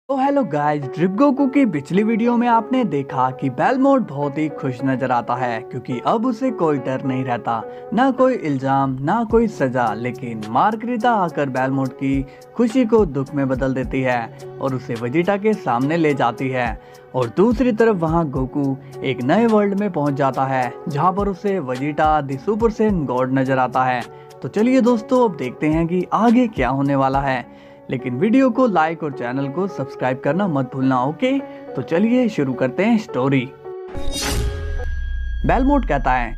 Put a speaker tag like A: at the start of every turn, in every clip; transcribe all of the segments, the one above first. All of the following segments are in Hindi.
A: तो हेलो गाइस, ड्रिप गोकू की पिछली वीडियो में आपने देखा कि बेलमोट बहुत ही खुश नजर आता है क्योंकि अब उसे कोई डर नहीं रहता, ना कोई इल्जाम ना कोई सजा। लेकिन मार्गरीता आकर बेलमोट की खुशी को दुख में बदल देती है और उसे वेजिटा के सामने ले जाती है। और दूसरी तरफ वहाँ गोकू एक नए वर्ल्ड में पहुंच जाता है जहाँ पर उसे Vegeta the super Saiyan God नजर आता है। तो चलिए दोस्तों, अब देखते हैं कि आगे क्या होने वाला है। लेकिन वीडियो को लाइक और चैनल को सब्सक्राइब करना मत भूलना। ओके, तो चलिए शुरू करते हैं स्टोरी। बेलमोट कहता है,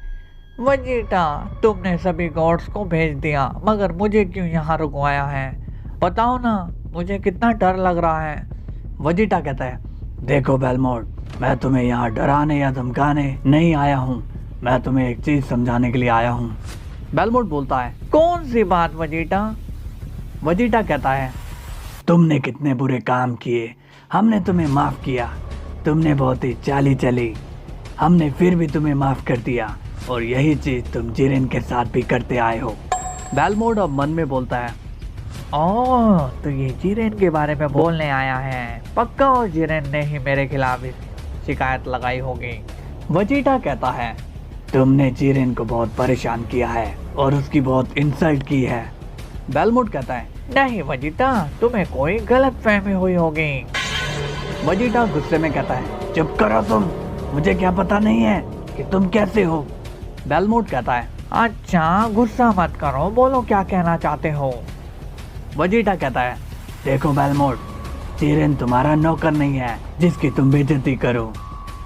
B: वेजिटा, तुमने सभी गॉड्स को भेज दिया, मगर मुझे क्यों यहाँ रुकवाया है? बताओ ना, मुझे कितना डर लग रहा है।
A: वेजिटा कहता है, देखो बेलमोट, मैं तुम्हें यहाँ डराने या धमकाने नहीं आया हूँ, मैं तुम्हें एक चीज समझाने के लिए आया हूँ। बेलमोट बोलता है,
B: कौन सी बात वेजिटा?
A: वेजिटा कहता है, तुमने कितने बुरे काम किए, हमने तुम्हें माफ किया, तुमने बहुत ही चाली चली, हमने फिर भी तुम्हें माफ कर दिया और यही चीज तुम जिरेन के साथ भी करते आए हो। बेलमोट अब मन में बोलता है,
B: ओह, तो ये जिरेन के बारे में बोलने आया है। पक्का और जिरेन ने ही मेरे खिलाफ शिकायत लगाई होगी।
A: वेजिटा कहता है, तुमने जिरेन को बहुत परेशान किया है और उसकी बहुत इंसल्ट की है। बेलमोट कहता है,
B: नहीं वेजिटा, तुम्हें कोई गलत फहमी हुई होगी।
A: वेजिटा गुस्से में कहता है, चुप करो तुम, मुझे क्या पता नहीं है कि तुम कैसे हो। बेलमोट कहता है,
B: अच्छा, गुस्सा मत करो, बोलो क्या कहना चाहते हो।
A: वेजिटा कहता है, देखो बेलमोट, जिरेन तुम्हारा नौकर नहीं है जिसकी तुम बेइज्जती करो।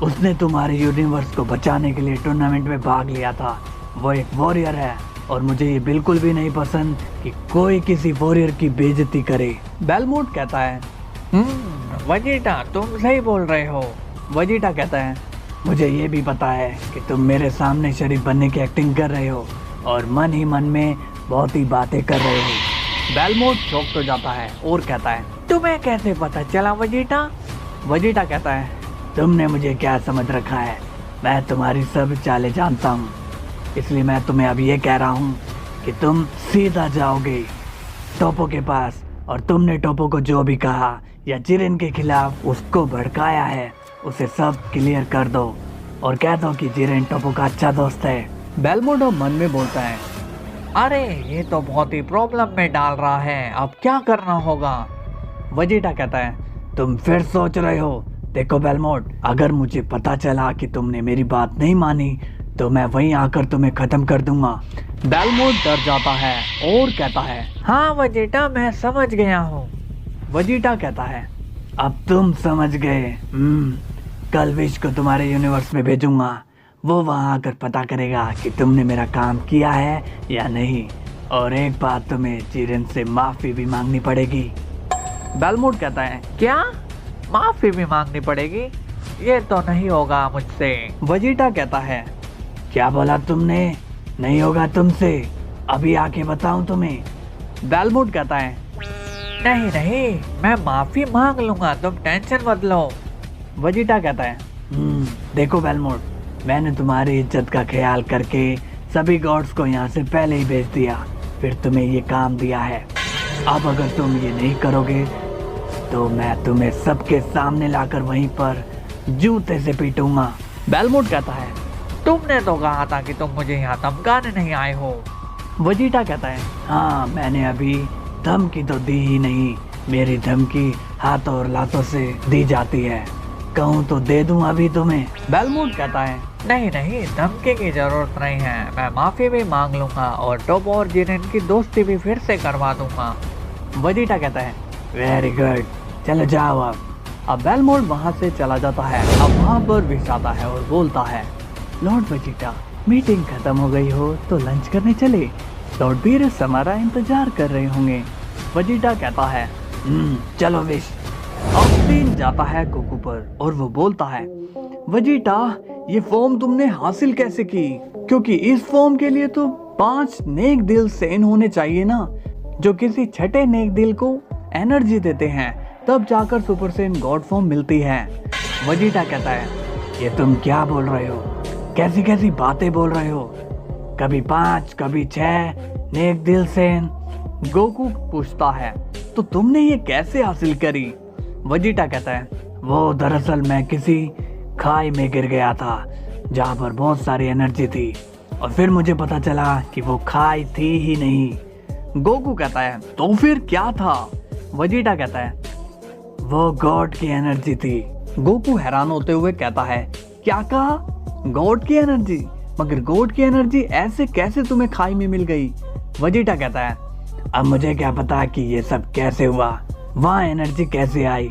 A: उसने तुम्हारे यूनिवर्स को बचाने के लिए टूर्नामेंट में भाग लिया था। वो एक वॉरियर है और मुझे ये बिल्कुल भी नहीं पसंद कि कोई किसी वॉरियर की बेइज्जती करे। बेलमोट कहता है,
B: वेजिटा, तुम सही बोल रहे हो।
A: वेजिटा कहता है, मुझे ये भी पता है कि तुम मेरे सामने शरीफ बनने की एक्टिंग कर रहे हो और मन ही मन में बहुत ही बातें कर रहे हो। बेलमोट चौंक तो जाता है और कहता है,
B: तुम्हें कैसे पता चला वेजिटा?
A: वेजिटा कहता है, तुमने मुझे क्या समझ रखा है, मैं तुम्हारी सब चालें जानता हूँ, इसलिए मैं तुम्हें अब ये कह रहा हूँ कि तुम सीधा जाओगे टोपो के पास और तुमने टोपो को जो भी कहा या जिरेन के खिलाफ उसको भड़काया है उसे सब क्लियर कर दो और कह दो कि जिरेन टोपो का अच्छा दोस्त है। बेलमोट मन में बोलता है,
B: अरे ये तो बहुत ही प्रॉब्लम में डाल रहा है, अब क्या करना होगा?
A: वेजिटा कहता है, तुम फिर सोच रहे हो। देखो बेलमोट, अगर मुझे पता चला कि तुमने मेरी बात नहीं मानी तो मैं वहीं आकर तुम्हें खत्म कर दूंगा। बेलमोट डर जाता है और कहता है,
B: हाँ वेजिटा, मैं समझ गया हूँ।
A: वेजिटा कहता है, अब तुम समझ गए। कल विश को तुम्हारे यूनिवर्स में भेजूंगा, वो वहां आकर पता करेगा कि तुमने मेरा काम किया है या नहीं। और एक बात, तुम्हें जिरेन से माफी भी मांगनी पड़ेगी। बेलमोट कहता है,
B: क्या माफी भी मांगनी पड़ेगी? ये तो नहीं होगा मुझसे।
A: वेजिटा कहता है, क्या बोला तुमने? नहीं होगा तुमसे? अभी आके बताऊं तुम्हें। बेलमोट कहता है,
B: नहीं नहीं, मैं माफी मांग लूंगा, तुम टेंशन मत लो।
A: वेजिटा कहता है, देखो बेलमोट, मैंने तुम्हारी इज्जत का ख्याल करके सभी गॉड्स को यहाँ से पहले ही भेज दिया, फिर तुम्हें ये काम दिया है। अब अगर तुम ये नहीं करोगे तो मैं तुम्हें सबके सामने लाकर वहीं पर जूते से पीटूंगा। बेलमोट कहता है,
B: तुमने तो कहा था कि तुम मुझे यहाँ धमकाने नहीं आए हो।
A: वेजिटा कहता है, हाँ, मैंने अभी धमकी तो दी ही नहीं, मेरी धमकी हाथों और लातों से दी जाती है, कहूँ तो दे दूं अभी तुम्हें। बेलमोट कहता है,
B: नहीं नहीं, धमकी की जरूरत नहीं है, मैं माफी भी मांग लूंगा और टोपो और जिरेन की दोस्ती भी फिर से करवा दूंगा।
A: वेजिटा कहता है, वेरी गुड, चलो जाओ अब बेलमोट वहाँ से चला जाता है। अब वहाँ पर विश आता है और बोलता है, लॉर्ड वेजिटा, मीटिंग खत्म हो गई हो तो लंच करने चले, लॉर्ड बीरस हमारा इंतजार कर रहे होंगे। वेजिटा कहता है, चलो विश। अब सीन जाता है गोकू पर और वो बोलता है, वेजिटा, ये फॉर्म तुमने हासिल कैसे की? क्योंकि इस फॉर्म के लिए तो 5 नेक दिल सैयन होने चाहिए ना, जो किसी छठे नेक दिल को एनर्जी देते हैं, तब जाकर सुपर सैयन गॉड फॉर्म मिलती है। वेजिटा कहता है, ये तुम क्या बोल रहे हो, कैसी कैसी बातें बोल रहे हो, कभी 5 कभी 6 नेक दिल सैयन। गोकू पूछता है, तो तुमने ये कैसे हासिल करी? वजीटा कहता है, वो दरअसल मैं किसी खाई में गिर गया था जहाँ पर बहुत सारी एनर्जी थी और फिर मुझे पता चला कि वो खाई थी ही नहीं। गोकू कहता है, तो फिर क्या था? वजीटा कहता है, वो गॉड की एनर्जी थी। गोकू हैरान होते हुए कहता है, क्या कहा? गॉड की एनर्जी? मगर गॉड की एनर्जी ऐसे कैसे तुम्हें खाई में मिल गई? वजीटा कहता है, अब मुझे क्या पता कि ये सब कैसे हुआ, वहाँ एनर्जी कैसे आई।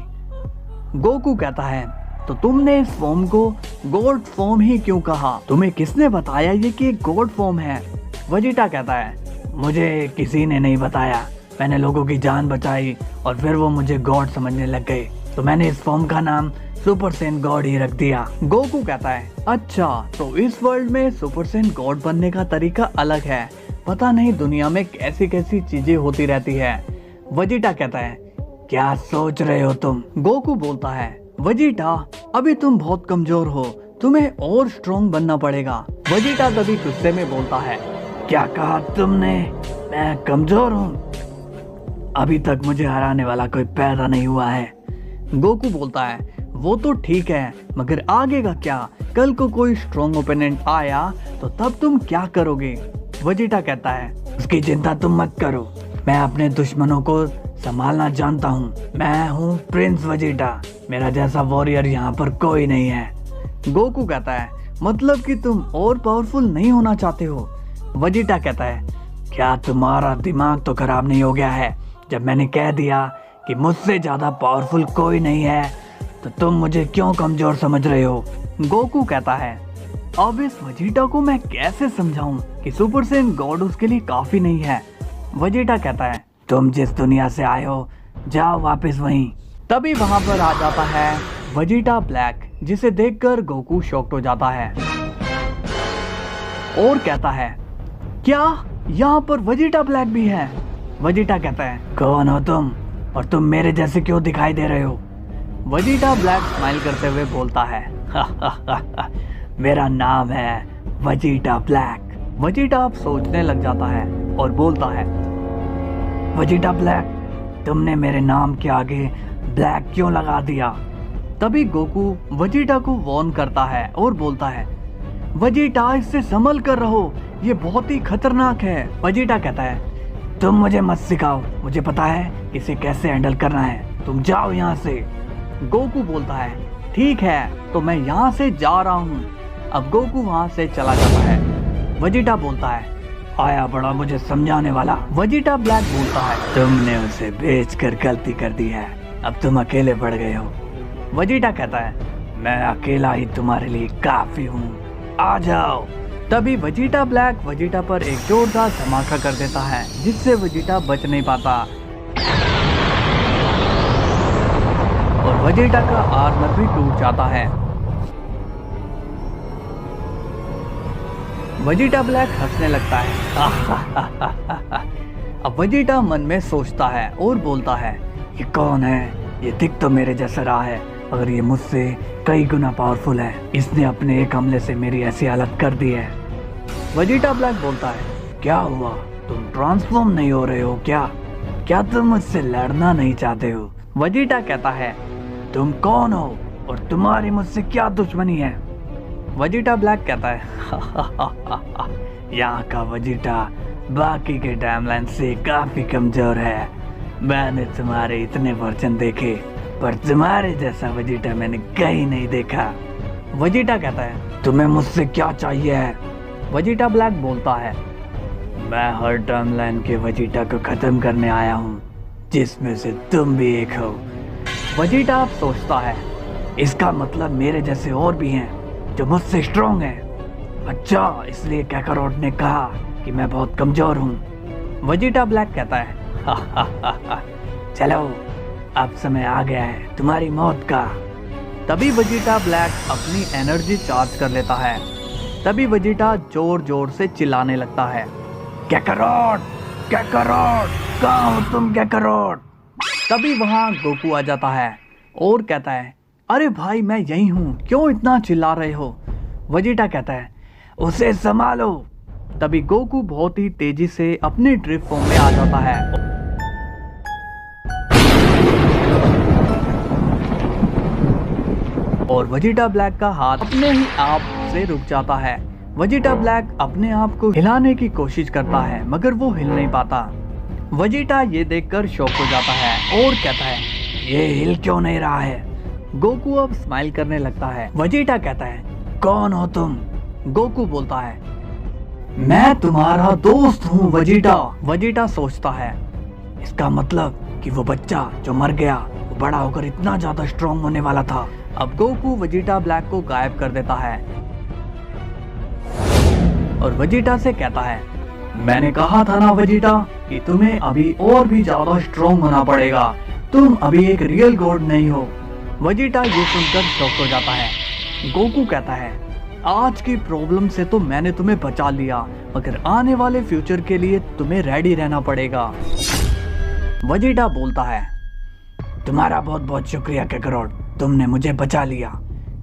A: गोकू कहता है, तो तुमने इस फॉर्म को गॉड फॉर्म ही क्यों कहा? तुम्हें किसने बताया ये कि एक गॉड फॉर्म है? वजीटा कहता है, मुझे किसी ने नहीं बताया, मैंने लोगों की जान बचाई और फिर वो मुझे गॉड समझने लग गए, तो मैंने इस फॉर्म का नाम सुपर सेन गॉड ही रख दिया। गोकू कहता है, अच्छा तो इस वर्ल्ड में सुपर सेन गॉड बनने का तरीका अलग है, पता नहीं दुनिया में कैसी कैसी चीजें होती रहती है। वजीटा कहता है, क्या सोच रहे हो तुम? गोकू बोलता है, वजीटा अभी तुम बहुत कमजोर हो, तुम्हें और स्ट्रॉन्ग बनना पड़ेगा। वजीटा तभी गुस्से में बोलता है, क्या कहा तुमने? मैं कमजोर हूँ? अभी तक मुझे हराने वाला कोई पैदा नहीं हुआ है। गोकू बोलता है, वो तो ठीक है, मगर आगे का क्या? कल को कोई स्ट्रॉन्ग ओपोनेंट आया तो तब तुम क्या करोगे? वजीटा कहता है, उसकी चिंता तुम मत करो, मैं अपने दुश्मनों को संभालना जानता हूँ। मैं हूँ प्रिंस वजीटा, मेरा जैसा वॉरियर यहाँ पर कोई नहीं है। गोकू कहता है, मतलब कि तुम और पावरफुल नहीं होना चाहते हो? वजीटा कहता है, क्या तुम्हारा दिमाग तो खराब नहीं हो गया है? जब मैंने कह दिया कि मुझसे ज्यादा पावरफुल कोई नहीं है तो तुम मुझे क्यों कमजोर समझ रहे हो? गोकू कहता है, अब इस वजीटा को मैं कैसे समझाऊं कि सुपर सेन गॉड उसके लिए काफी नहीं है? वजीटा कहता है, तुम जिस दुनिया से आए हो जाओ वापस वहीं। तभी वहां पर आ जाता है वजीटा ब्लैक, जिसे देखकर गोकू शॉक्ड हो जाता है और कहता है, क्या यहाँ पर वजीटा ब्लैक भी है? वजीटा कहता है, कौन हो तुम और तुम मेरे जैसे क्यों दिखाई दे रहे हो? वजीटा ब्लैक स्माइल करते हुए बोलता है, मेरा नाम है वजीटा ब्लैक। वजीटा अब सोचने लग जाता है और बोलता है, वजीटा ब्लैक, तुमने मेरे नाम के आगे ब्लैक क्यों लगा दिया? तभी गोकू वजीटा को वार्न करता है और बोलता है, वजीटा इससे संभल कर रहो, ये बहुत ही खतरनाक है। वजीटा कहता है, तुम मुझे मत सिखाओ, मुझे पता है इसे कैसे हैंडल करना है, तुम जाओ यहाँ से। गोकू बोलता है, ठीक है तो मैं यहाँ से जा रहा हूँ। अब गोकू वहाँ से चला जाता है। वजीटा बोलता है, आया बड़ा मुझे समझाने वाला। वजीटा ब्लैक बोलता है, तुमने उसे बेचकर गलती कर दी है, अब तुम अकेले पड़ गए हो। वजीटा कहता है, मैं अकेला ही तुम्हारे लिए काफी हूँ, आ जाओ। तभी वजीटा ब्लैक वजीटा पर एक जोरदार धमाका कर देता है, जिससे वजीटा बच नहीं पाता और वजीटा का आर्मर भी टूट जाता है। वजीटा ब्लैक हंसने लगता है। अब वजीटा मन में सोचता है और बोलता है, ये कौन है? ये दिख तो मेरे जैसा रहा है, मगर ये मुझसे कई गुना पावरफुल है। इसने अपने एक हमले से मेरी ऐसी हालत कर दी है। वजीटा ब्लैक बोलता है, क्या हुआ? तुम ट्रांसफॉर्म नहीं हो रहे हो क्या? क्या तुम मुझसे लड़ना नहीं चाहते हो? वजीटा कहता है, तुम कौन हो और तुम्हारी मुझसे क्या दुश्मनी है? वजीटा ब्लैक कहता है, यहाँ का वजीटा बाकी के टाइमलाइन से काफी कमजोर है। मैंने तुम्हारे इतने वर्जन देखे, पर तुम्हारे जैसा वजीटा मैंने कहीं नहीं देखा। वजीटा कहता है, तुम्हें मुझसे क्या चाहिए? वजीटा ब्लैक बोलता है, मैं हर टाइमलाइन के वजीटा को खत्म करने आया हूँ, जिसमें से तुम भी एक हो। वजीटा अब सोचता है, इसका मतलब मेरे जैसे और भी हैं जो मुझसे स्ट्रॉन्ग हैं। अच्छा, इसलिए कैकारोट ने कहा कि मैं बहुत कमजोर हूँ। वजीटा ब्लैक कहता है, चलो अब समय आ गया है तुम्हारी मौत का। तभी वजीटा ब्लैक अपनी एनर्जी चार्ज कर लेता है। तभी वजीटा जोर जोर से चिल्लाने लगता है, कैकारोट, कैकारोट, कहाँ हो तुम कैकारोट? तभी वहां गोकू आ जाता है और कहता है, अरे भाई मैं यही हूँ, क्यों इतना चिल्ला रहे हो? वजीटा कहता है, उसे संभालो। तभी गोकू बहुत ही तेजी से अपने ड्रिफ्ट फॉर्म में आ जाता है और वेजिटा ब्लैक का हाथ अपने ही आप से रुक जाता है। वेजिटा ब्लैक अपने आप को हिलाने की कोशिश करता है मगर वो हिल नहीं पाता। वेजिटा ये देखकर शॉक हो जाता है और कहता है, ये हिल क्यों नहीं रहा है। गोकू अब स्माइल करने लगता है। वेजिटा कहता है, कौन हो तुम। गोकू बोलता है, मैं तुम्हारा दोस्त हूँ वेजिटा। वेजिटा सोचता है, इसका मतलब कि वो बच्चा जो मर गया वो बड़ा होकर इतना ज्यादा स्ट्रॉन्ग होने वाला था। अब गोकू वेजिटा ब्लैक को गायब कर देता है और वेजिटा से कहता है, मैंने कहा था ना वेजिटा कि तुम्हें अभी और भी ज्यादा स्ट्रॉन्ग होना पड़ेगा, तुम अभी एक रियल गॉड नहीं हो। वेजिटा ये सुनकर शॉक हो जाता है। गोकू कहता है, आज की प्रॉब्लम से तो मैंने तुम्हें बचा लिया मगर आने वाले फ्यूचर के लिए तुम्हें रेडी रहना पड़ेगा। वेजिटा बोलता है, तुम्हारा बहुत बहुत शुक्रिया काकारोट, तुमने मुझे बचा लिया।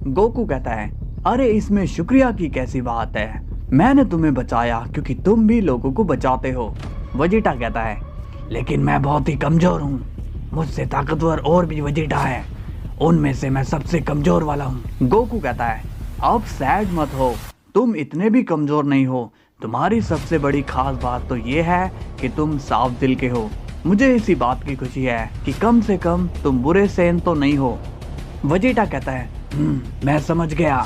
A: गोकू कहता है, अरे इसमें शुक्रिया की कैसी बात है, मैंने तुम्हें बचाया क्योंकि तुम भी लोगों को बचाते हो। वेजिटा कहता है, लेकिन मैं बहुत ही कमजोर हूँ, मुझसे ताकतवर और भी वेजिटा है, उनमें से मैं सबसे कमजोर वाला हूँ। गोकू कहता है, अब सैड मत हो, तुम इतने भी कमजोर नहीं हो, तुम्हारी सबसे बड़ी खास बात तो ये है कि तुम साफ दिल के हो। मुझे इसी बात की खुशी है कि कम से कम तुम बुरे सेन तो नहीं हो। वेजिटा कहता है, मैं समझ गया,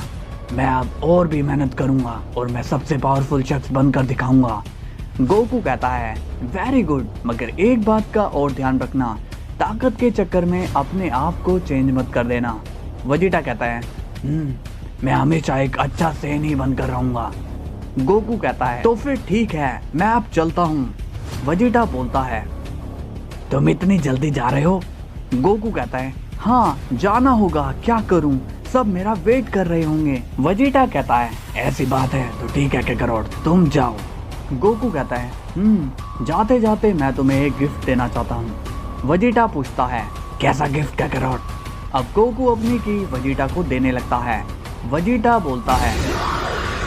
A: मैं अब और भी मेहनत करूंगा और मैं सबसे पावरफुल शख्स बनकर दिखाऊंगा। गोकू कहता है, वेरी गुड, मगर एक बात का और ध्यान रखना, ताकत के चक्कर में अपने आप को चेंज मत कर देना। वेजिटा कहता है, मैं हमेशा एक अच्छा सेन ही बनकर रहूंगा। गोकू कहता है, तो फिर ठीक है, मैं अब चलता हूँ। वेजिटा बोलता है, तुम इतनी जल्दी जा रहे हो। गोकू कहता है, हाँ जाना होगा, क्या करूं, सब मेरा वेट कर रहे होंगे। वेजिटा कहता है, ऐसी बात है तो ठीक है काकारोट, तुम जाओ। गोकू कहता है, जाते जाते मैं तुम्हें एक गिफ्ट देना चाहता हूँ। वेजिटा पूछता है, कैसा गिफ्ट काकारोट। अब गोकू अपनी की वेजिटा को देने लगता है। वेजिटा बोलता है,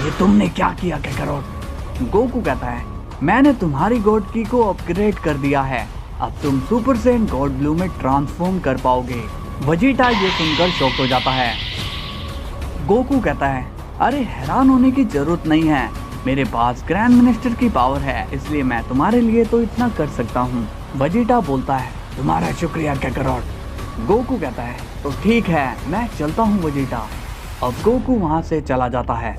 A: ये तुमने क्या किया काकारोट। गोकू कहता है, मैंने तुम्हारी गॉड की को अपग्रेड कर दिया है, अब तुम सुपर सेन गॉड ब्लू में ट्रांसफॉर्म कर पाओगे। वेजिटा ये सुनकर शॉक हो जाता है। गोकू कहता है, अरे हैरान होने की जरूरत नहीं है, मेरे पास ग्रैंड मिनिस्टर की पावर है, इसलिए मैं तुम्हारे लिए तो इतना कर सकता हूँ। वेजिटा बोलता है, तुम्हारा शुक्रिया काकारोट। गोकू कहता है, तो ठीक है, मैं चलता हूँ वेजिटा। अब गोकू वहाँ से चला जाता है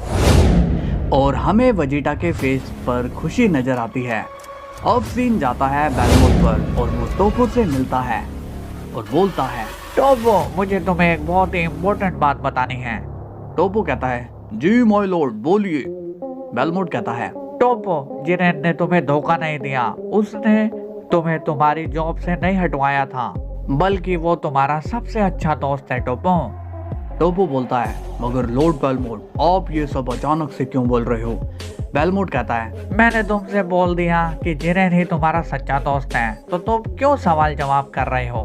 A: और हमें वेजिटा के फेस पर खुशी नजर आती है। अब सीन जाता है बेलमोट पर और वो टोपो से मिलता है और बोलता है,
B: टोपो, मुझे तुम्हें एक बहुत ही इम्पोर्टेंट बात बतानी है।
A: टोपो कहता है, जी माय लॉर्ड बोलिए। बेलमोट कहता है,
B: टोपो, जिरेन ने तुम्हें धोखा नहीं दिया, उसने तुम्हें तुम्हारी जॉब से नहीं हटवाया था, बल्कि वो तुम्हारा सबसे अच्छा दोस्त है। टोपो
A: टोपो बोलता है, मगर लॉर्ड बेलमोट, आप ये सब अचानक से क्यों बोल रहे हो। बेलमोट कहता है,
B: मैंने तुमसे बोल दिया कि जिरेन ही तुम्हारा सच्चा दोस्त है, तो तुम क्यों सवाल जवाब कर रहे हो।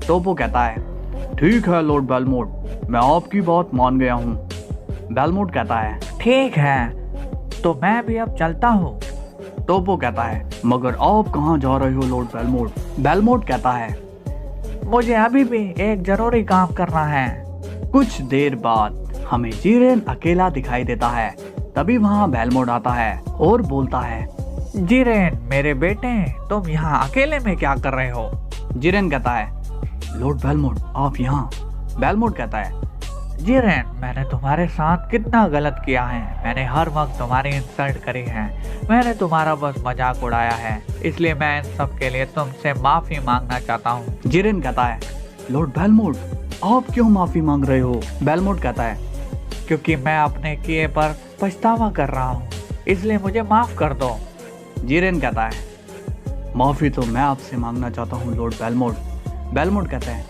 A: टोपो कहता है, ठीक है लॉर्ड बेलमोट, मैं आपकी बात मान गया हूँ। बेलमोट कहता है,
B: ठीक है, तो मैं भी अब चलता हूँ।
A: टोपो कहता है, मगर आप कहाँ जा रहे हो लॉर्ड बेलमोट। बेलमोट कहता है,
B: मुझे अभी भी एक जरूरी काम करना है।
A: कुछ देर बाद हमें जिरेन अकेला दिखाई देता है। तभी वहाँ बेलमोट आता है और बोलता है,
B: जिरेन मेरे बेटे, तुम यहाँ अकेले में क्या कर रहे हो।
A: जिरेन कहता है, लॉर्ड बेलमोट आप यहाँ। बेलमोट कहता है,
B: जिरेन, मैंने तुम्हारे साथ कितना गलत किया है, मैंने हर वक्त तुम्हारी इंसल्ट करी है, मैंने तुम्हारा बस मजाक उड़ाया है, इसलिए मैं इन सब के लिए तुमसे माफी मांगना चाहता हूँ।
A: जिरेन कहता है, लॉर्ड बेलमोट आप क्यों माफी मांग रहे हो। बेलमोट कहता है,
B: क्योंकि मैं अपने किए पर पछतावा कर रहा हूँ, इसलिए मुझे माफ कर दो।
A: जिरेन कहता है, माफी तो मैं आपसे मांगना चाहता हूँ लॉर्ड बेलमोट। बेलमोट कहता है,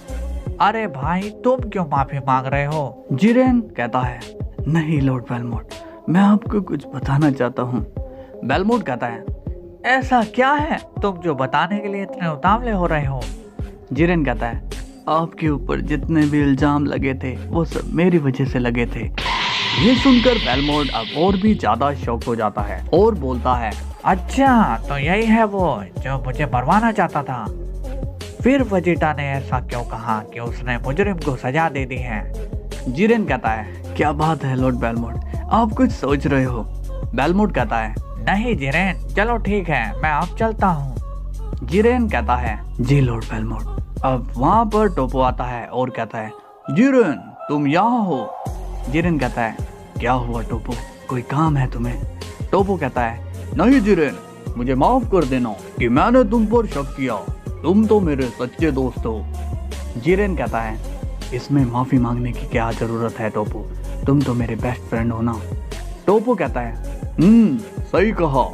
B: अरे भाई, तुम क्यों माफी मांग रहे हो।
A: जिरेन कहता है, नहीं लॉर्ड बेलमोट, मैं आपको कुछ बताना चाहता हूँ। बेलमोट कहता है,
B: ऐसा क्या है तुम जो बताने के लिए इतने उतावले हो रहे हो।
A: जिरेन कहता है, आपके ऊपर जितने भी इल्जाम लगे थे वो सब मेरी वजह से लगे थे। ये सुनकर बेलमोट अब और भी ज्यादा शॉक हो जाता है और बोलता है,
B: अच्छा, तो यही है वो जो मुझे मरवाना चाहता था। फिर वेजिटा ने ऐसा क्यों कहा कि उसने मुजरिम को सजा दे दी है।
A: जिरेन कहता है, क्या बात है लॉर्ड बेलमोट, आप कुछ सोच रहे हो? बेलमोट कहता है,
B: नहीं जिरेन, चलो ठीक है, मैं अब चलता हूँ।
A: जिरेन कहता है, जी लॉर्ड बेलमोट। अब वहाँ पर टोपो आता है और कहता है, जिरेन तुम यहाँ हो? जिरेन कहता है, क्या हुआ टोपो, कोई काम है तुम्हें? टोपो कहता है, नहीं जिरेन, मुझे माफ कर देना कि मैंने तुम पर शक किया, तुम तो मेरे सच्चे दोस्त हो। जिरेन कहता है, इसमें माफी मांगने की क्या जरूरत है टोपो, तुम तो मेरे बेस्ट फ्रेंड हो ना। टोपो कहता है, सही कहा।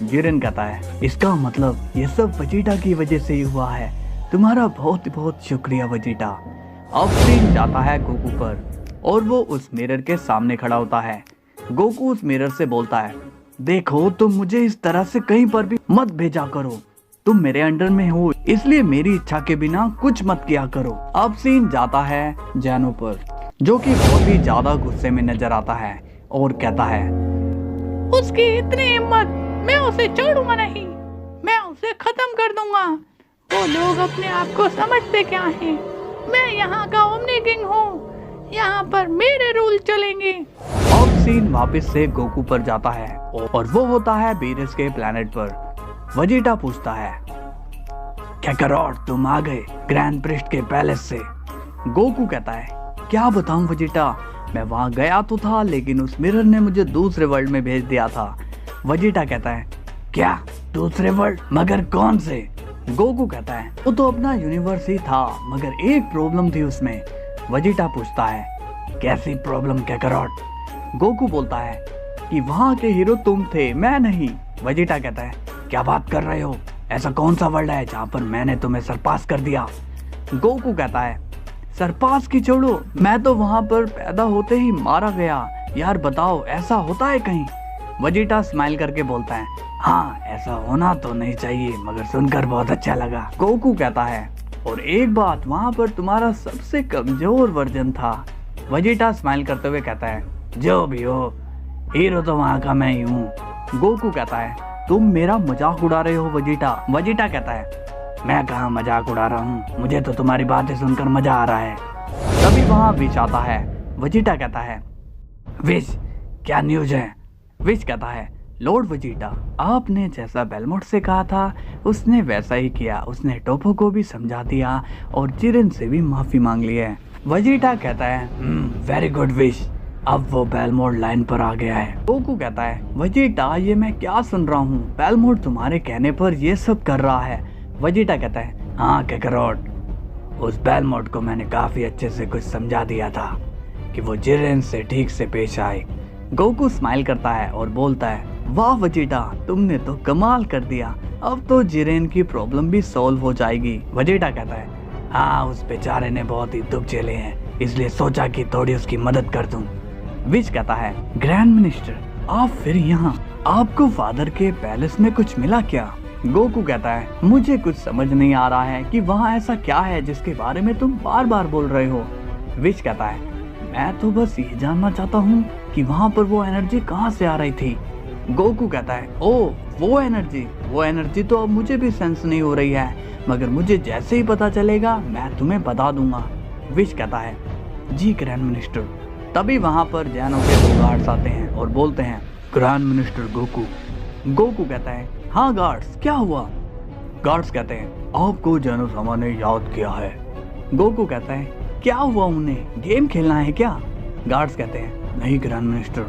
A: जिरेन कहता है, इसका मतलब ये सब वेजिटा की वजह से ही हुआ है, तुम्हारा बहुत बहुत शुक्रिया वेजिटा। अब सीन जाता है गोकू पर और वो उस मिरर के सामने खड़ा होता है। गोकू उस मिरर से बोलता है, देखो तुम मुझे इस तरह से कहीं पर भी मत भेजा करो, तुम मेरे अंडर में हो, इसलिए मेरी इच्छा के बिना कुछ मत किया करो। अब सीन जाता है जैनो पर, जो कि बहुत ही ज्यादा गुस्से में नजर आता है और कहता है,
C: उसकी इतनी हिम्मत, मैं उसे छोड़ूंगा नहीं, मैं उसे खत्म कर दूंगा। वो लोग अपने आप को समझते क्या हैं? मैं यहाँ का ओमनी किंग हूँ, यहाँ पर मेरे रूल चलेंगे।
A: अब सीन वापस से गोकू पर जाता है और वो होता है बीरस के प्लेनेट पर। वेजिटा पूछता है, कैकरॉट तुम आ गए ग्रैंड प्रिस्ट के पैलेस से? गोकू कहता है, क्या बताऊं वेजिटा, मैं वहां गया तो था लेकिन उस मिरर ने मुझे दूसरे वर्ल्ड में भेज दिया था। वेजिटा कहता है, क्या दूसरे वर्ल्ड, मगर कौन से? गोकू कहता है, वो तो अपना यूनिवर्स ही था मगर एक प्रॉब्लम थी उसमें। वेजिटा पूछता है, कैसी प्रॉब्लम कैकरॉट? गोकू बोलता है कि वहाँ के हीरो तुम थे, मैं नहीं। वेजिटा कहता है, क्या बात कर रहे हो, ऐसा कौन सा वर्ल्ड है जहाँ पर मैंने तुम्हें सरपास कर दिया? गोकू कहता है, सरपास की छोड़ो, मैं तो वहाँ पर पैदा होते ही मारा गया, यार बताओ ऐसा होता है कहीं? वेजिटा स्माइल करके बोलता है, हाँ ऐसा होना तो नहीं चाहिए मगर सुनकर बहुत अच्छा लगा। गोकू कहता है, और एक बात, वहाँ पर तुम्हारा सबसे कमजोर वर्जन था। वेजिटा स्माइल करते हुए कहता है, जो भी हो हीरो तो वहाँ का मैं ही हूँ। गोकू कहता है, तुम मेरा मजाक उड़ा रहे हो वेजिटा। वेजिटा कहता है, मैं कहाँ मजाक उड़ा रहा हूँ, मुझे तो तुम्हारी बातें सुनकर मजा आ रहा है। तभी वहाँ विश आता है। वेजिटा कहता है, विश क्या न्यूज है? विश कहता है, लॉर्ड वेजिटा, आपने जैसा बेलमोट से कहा था उसने वैसा ही किया, उसने टोपो को भी समझा दिया और जिरेन से भी माफी मांग ली है। वेजिटा कहता है, वेरी गुड विश, अब वो बेलमोट लाइन पर आ गया है। गोकू कहता है, वेजिटा ये मैं क्या सुन रहा हूँ, बेलमोट तुम्हारे कहने पर ये सब कर रहा है। वेजिटा कहता है, हाँ कैकरॉट, उस बेलमोट को मैंने काफी अच्छे से कुछ समझा दिया था कि वो जिरेन से ठीक से पेश आए। गोकू स्माइल करता है और बोलता है, वाह वेजिटा, तुमने तो कमाल कर दिया, अब तो जिरेन की प्रॉब्लम भी सॉल्व हो जाएगी। वेजिटा कहता है, हाँ उस बेचारे ने बहुत ही दुख झेले हैं, इसलिए सोचा कि थोड़ी उसकी मदद कर दूं। विश कहता है, ग्रैंड मिनिस्टर आप फिर यहाँ, आपको फादर के पैलेस में कुछ मिला क्या? गोकू कहता है, मुझे कुछ समझ नहीं आ रहा है कि वहाँ ऐसा क्या है जिसके बारे में तुम बार बार बोल रहे हो। विश कहता है, मैं तो बस ये जानना चाहता हूँ कि वहाँ पर वो एनर्जी कहाँ से आ रही थी। गोकू कहता है, ओ वो एनर्जी तो अब मुझे भी सेंस नहीं हो रही है, मगर मुझे जैसे ही पता चलेगा मैं तुम्हें बता दूंगा। विश कहता है, जी ग्रैंड मिनिस्टर। तभी वहाँ पर जैनो के 2 गार्ड्स आते हैं और बोलते हैं, ग्रैंड मिनिस्टर गोकू। गोकू कहता है, हाँ गार्ड्स क्या हुआ? गार्ड्स कहते हैं, आपको जैनो सामा ने याद किया है। गोकू कहता है, क्या हुआ, उन्हें गेम खेलना है क्या? गार्ड्स कहते हैं, नहीं ग्रैंड मिनिस्टर,